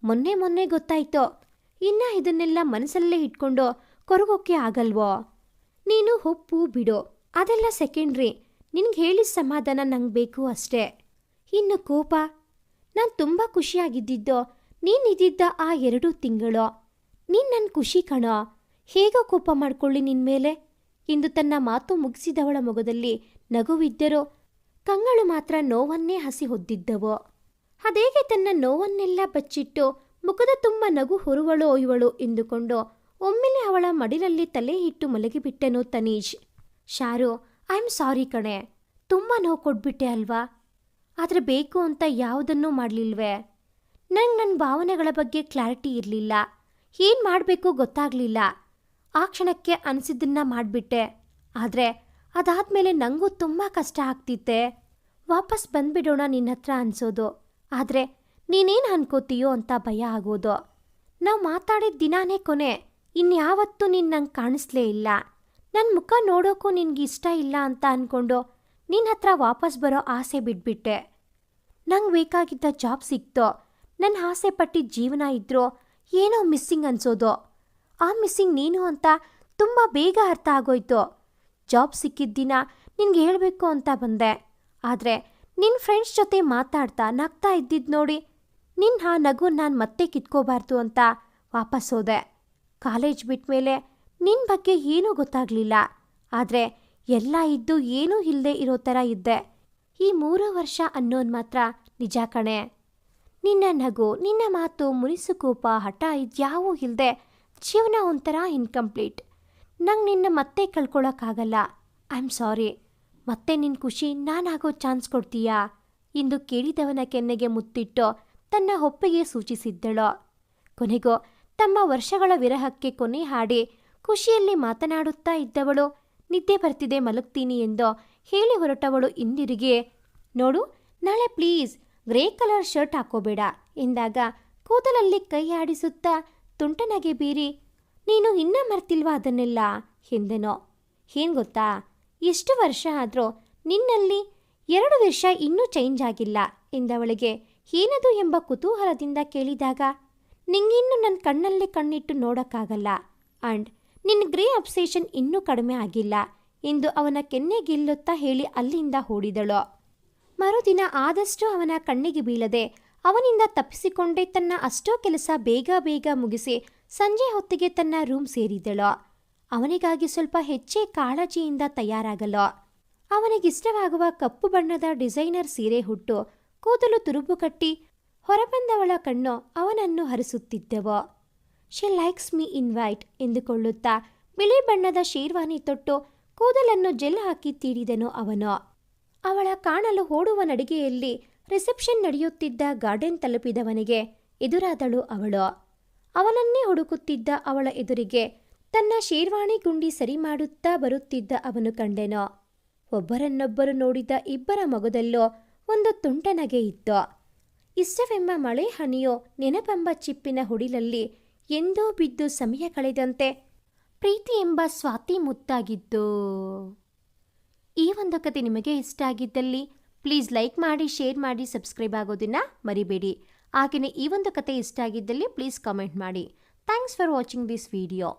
Speaker 1: ಮೊನ್ನೆ ಗೊತ್ತಾಯ್ತು. ಇನ್ನು ಇದನ್ನೆಲ್ಲ ಮನಸ್ಸಲ್ಲೇ ಇಟ್ಕೊಂಡು ಕೊರಗೋಕ್ಕೆ ಆಗಲ್ವೋ? ನೀನು ಒಪ್ಪು ಬಿಡು, ಅದೆಲ್ಲ ಸೆಕೆಂಡ್ರಿ. ನಿನಗೆ ಹೇಳಿದ ಸಮಾಧಾನ ನಂಗೆ ಬೇಕು ಅಷ್ಟೇ. ಇನ್ನು ಕೋಪ, ನಾನು ತುಂಬ ಖುಷಿಯಾಗಿದ್ದಿದ್ದು ನೀನಿದ್ದಿದ್ದ ಆ 2 ತಿಂಗಳು. ನೀನು ನನ್ನ ಖುಷಿ ಕಣೋ. ಹೇಗೋ ಕೋಪ ಮಾಡ್ಕೊಳ್ಳಿ ನಿನ್ನ ಮೇಲೆ. ಇಂದು ತನ್ನ ಮಾತು ಮುಗಿಸಿದವಳ ಮೊಗದಲ್ಲಿ ನಗುವಿದ್ದರೂ ಕಂಗಳು ಮಾತ್ರ ನೋವನ್ನೇ ಹಸಿ ಹೊದ್ದಿದ್ದವು. ಅದೇಗೆ ತನ್ನ ನೋವನ್ನೆಲ್ಲ ಬಚ್ಚಿಟ್ಟು ಮುಖದ ತುಂಬ ನಗು ಹೊರುವಳೋ ಇವಳು ಎಂದುಕೊಂಡು ಒಮ್ಮೆಲೆ ಅವಳ ಮಡಿಲಲ್ಲಿ ತಲೆ ಇಟ್ಟು ಮಲಗಿಬಿಟ್ಟನು Tanish. Sharu, I am sorry ಕಣೆ. ತುಂಬ ನೋವು ಕೊಟ್ಬಿಟ್ಟೆ ಅಲ್ವಾ? ಆದರೆ ಬೇಕು ಅಂತ ಯಾವುದನ್ನೂ ಮಾಡಲಿಲ್ವೇ? ನನ್ನ ಭಾವನೆಗಳ ಬಗ್ಗೆ ಕ್ಲಾರಿಟಿ ಇರಲಿಲ್ಲ. ಏನು ಮಾಡಬೇಕು ಗೊತ್ತಾಗಲಿಲ್ಲ. ಆ ಕ್ಷಣಕ್ಕೆ ಅನಿಸಿದ್ದನ್ನ ಮಾಡಿಬಿಟ್ಟೆ. ಆದರೆ ಅದಾದಮೇಲೆ ನನಗೂ ತುಂಬ ಕಷ್ಟ ಆಗ್ತಿತ್ತೆ. ವಾಪಸ್ ಬಂದುಬಿಡೋಣ ನಿನ್ನ ಹತ್ರ ಅನಿಸೋದು. ಆದರೆ ನೀನೇನು ಅನ್ಕೋತೀಯೋ ಅಂತ ಭಯ ಆಗೋದು. ನಾವು ಮಾತಾಡಿದ ದಿನಾನೇ ಕೊನೆ. ಇನ್ಯಾವತ್ತೂ ನೀನು ನಂಗೆ ಕಾಣಿಸ್ಲೇ ಇಲ್ಲ. ನನ್ನ ಮುಖ ನೋಡೋಕ್ಕೂ ನಿನಗೆ ಇಷ್ಟ ಇಲ್ಲ ಅಂತ ಅಂದ್ಕೊಂಡು ನಿನ್ನ ಹತ್ರ ವಾಪಸ್ ಬರೋ ಆಸೆ ಬಿಟ್ಬಿಟ್ಟೆ. ನಂಗೆ ಬೇಕಾಗಿದ್ದ ಜಾಬ್ ಸಿಕ್ತೋ. ನನ್ನ ಆಸೆ ಪಟ್ಟಿದ್ದ ಜೀವನ ಇದ್ರೂ ಏನೋ ಮಿಸ್ಸಿಂಗ್ ಅನ್ಸೋದು. ಆ ಮಿಸ್ಸಿಂಗ್ ನೀನು ಅಂತ ತುಂಬ ಬೇಗ ಅರ್ಥ ಆಗೋಯ್ತು. ಜಾಬ್ ಸಿಕ್ಕಿದ್ದ ದಿನ ನಿನ್ಗೆ ಹೇಳಬೇಕು ಅಂತ ಬಂದೆ. ಆದರೆ ನಿನ್ನ ಫ್ರೆಂಡ್ಸ್ ಜೊತೆ ಮಾತಾಡ್ತಾ ನಗ್ತಾ ಇದ್ದಿದ್ದು ನೋಡಿ ನಿನ್ನ ಆ ನಗು ನಾನು ಮತ್ತೆ ಕಿತ್ಕೋಬಾರ್ದು ಅಂತ ವಾಪಸ್ ಹೋದೆ. ಕಾಲೇಜ್ ಬಿಟ್ಟ ಮೇಲೆ ನಿನ್ನ ಬಗ್ಗೆ ಏನೂ ಗೊತ್ತಾಗಲಿಲ್ಲ. ಆದರೆ ಎಲ್ಲ ಇದ್ದು ಏನೂ ಇಲ್ಲದೆ ಇರೋ ಥರ ಇದ್ದೆ. ಈ 3 ವರ್ಷ ಅನ್ನೋದು ಮಾತ್ರ ನಿಜ ಕಣೆ. ನಿನ್ನ ನಗು, ನಿನ್ನ ಮಾತು, ಮುನಿಸು ಕೋಪ, ಹಠ ಇದ್ಯಾವೂ ಇಲ್ಲದೆ ಜೀವನ ಒಂಥರ ಇನ್ಕಂಪ್ಲೀಟ್. ನಂಗೆ ನಿನ್ನ ಮತ್ತೆ ಕಳ್ಕೊಳ್ಳೋಕ್ಕಾಗಲ್ಲ. I am sorry. ಮತ್ತೆ ನಿನ್ನ ಖುಷಿ ನಾನಾಗೋ ಚಾನ್ಸ್ ಕೊಡ್ತೀಯಾ? ಇಂದು ಕೇಳಿದವನ ಕೆನ್ನೆಗೆ ಮುತ್ತಿಟ್ಟು ತನ್ನ ಒಪ್ಪಿಗೆ ಸೂಚಿಸಿದ್ದಳು. ಕೊನೆಗೂ ತಮ್ಮ ವರ್ಷಗಳ ವಿರಹಕ್ಕೆ ಕೊನೆ ಹಾಡಿ ಖುಷಿಯಲ್ಲಿ ಮಾತನಾಡುತ್ತಾ ಇದ್ದವಳು ನಿದ್ದೆ ಬರ್ತಿದೆ ಮಲಗ್ತೀನಿ ಎಂದು ಹೇಳಿ ಹೊರಟವಳು ಹಿಂದಿರುಗಿ, ನೋಡು ನಾಳೆ ಪ್ಲೀಸ್ ಗ್ರೇ ಕಲರ್ ಶರ್ಟ್ ಹಾಕೋಬೇಡ ಎಂದಾಗ ಕೂದಲಲ್ಲಿ ಕೈ ಆಡಿಸುತ್ತಾ ತುಂಟನಗೆ ಬೀರಿ, ನೀನು ಇನ್ನೂ ಮರ್ತಿಲ್ವಾ ಅದನ್ನೆಲ್ಲ ಎಂದೆನೋ. ಏನು ಗೊತ್ತಾ, ಎಷ್ಟು ವರ್ಷ ಆದರೂ ನಿನ್ನಲ್ಲಿ 2 ವರ್ಷ ಇನ್ನೂ ಚೇಂಜ್ ಆಗಿಲ್ಲ ಎಂದವಳಿಗೆ ಏನದು ಎಂಬ ಕುತೂಹಲದಿಂದ ಕೇಳಿದಾಗ, ನಿಂಗಿನ್ನು ನನ್ನ ಕಣ್ಣಲ್ಲಿ ಕಣ್ಣಿಟ್ಟು ನೋಡೋಕ್ಕಾಗಲ್ಲ ಆ್ಯಂಡ್ ನಿನ್ನ ಗ್ರೇ ಅಬ್ಸೆಷನ್ ಇನ್ನೂ ಕಡಿಮೆ ಆಗಿಲ್ಲ ಎಂದು ಅವನ ಕೆನ್ನೆಗಿಲ್ಲುತ್ತಾ ಹೇಳಿ ಅಲ್ಲಿಂದ ಓಡಿದಳು. ಮರುದಿನ ಆದಷ್ಟು ಅವನ ಕಣ್ಣಿಗೆ ಬೀಳದೆ ಅವನಿಂದ ತಪ್ಪಿಸಿಕೊಂಡೇ ತನ್ನ ಅಷ್ಟೋ ಕೆಲಸ ಬೇಗ ಮುಗಿಸಿ ಸಂಜೆ ಹೊತ್ತಿಗೆ ತನ್ನ ರೂಮ್ ಸೇರಿದಳು. ಅವನಿಗಾಗಿ ಸ್ವಲ್ಪ ಹೆಚ್ಚೇ ಕಾಳಜಿಯಿಂದ ತಯಾರಾಗಲು. ಅವನಿಗಿಷ್ಟವಾಗುವ ಕಪ್ಪು ಬಣ್ಣದ ಡಿಸೈನರ್ ಸೀರೆ ಹುಟ್ಟು ಕೂದಲು ತುರುಬು ಕಟ್ಟಿ ಹೊರಬಂದವಳ ಕಣ್ಣು ಅವನನ್ನು ಹರಿಸುತ್ತಿದ್ದವು. ಶಿ ಲೈಕ್ಸ್ ಮೀ ಇನ್ವೈಟ್ ಎಂದುಕೊಳ್ಳುತ್ತಾ ಬಿಳಿ ಬಣ್ಣದ ಶೇರ್ವಾನಿ ತೊಟ್ಟು ಕೂದಲನ್ನು ಜೆಲ್ ಹಾಕಿ ತೀಡಿದನು ಅವನು. ಅವಳ ಕಾಣಲು ಓಡುವ ನಡಿಗೆಯಲ್ಲಿ ರಿಸೆಪ್ಷನ್ ನಡೆಯುತ್ತಿದ್ದ ಗಾರ್ಡನ್ ತಲುಪಿದವನಿಗೆ ಎದುರಾದಳು ಅವಳು. ಅವನನ್ನೇ ಹುಡುಕುತ್ತಿದ್ದ ಅವಳ ಎದುರಿಗೆ ತನ್ನ ಶೇರ್ವಾಣಿ ಗುಂಡಿ ಸರಿ ಮಾಡುತ್ತಾ ಬರುತ್ತಿದ್ದ ಅವನು ಕಂಡೆನೋ. ಒಬ್ಬರನ್ನೊಬ್ಬರು ನೋಡಿದ ಇಬ್ಬರ ಮೊಗದಲ್ಲೋ ಒಂದು ತುಂಟ ನಗೆ ಇತ್ತು. ಇಷ್ಟವೆಂಬ ಮಳೆ ಹನಿಯೋ ನೆನಪೆಂಬ ಚಿಪ್ಪಿನ ಹುಡಿಲಲ್ಲಿ ಎಂದೋ ಬಿದ್ದು ಸಮಯ ಕಳೆದಂತೆ ಪ್ರೀತಿ ಎಂಬ ಸ್ವಾತಿ ಮುತ್ತಾಗಿದ್ದು. ಈ ಒಂದು ಕತೆ ನಿಮಗೆ ಇಷ್ಟ ಆಗಿದ್ದಲ್ಲಿ ಪ್ಲೀಸ್ ಲೈಕ್ ಮಾಡಿ, ಶೇರ್ ಮಾಡಿ, ಸಬ್ಸ್ಕ್ರೈಬ್ ಆಗೋದನ್ನು ಮರಿಬೇಡಿ. ಹಾಗೆಯೇ ಈ ಒಂದು ಕತೆ ಇಷ್ಟ ಆಗಿದ್ದಲ್ಲಿ ಪ್ಲೀಸ್ ಕಾಮೆಂಟ್ ಮಾಡಿ. Thanks for watching this video.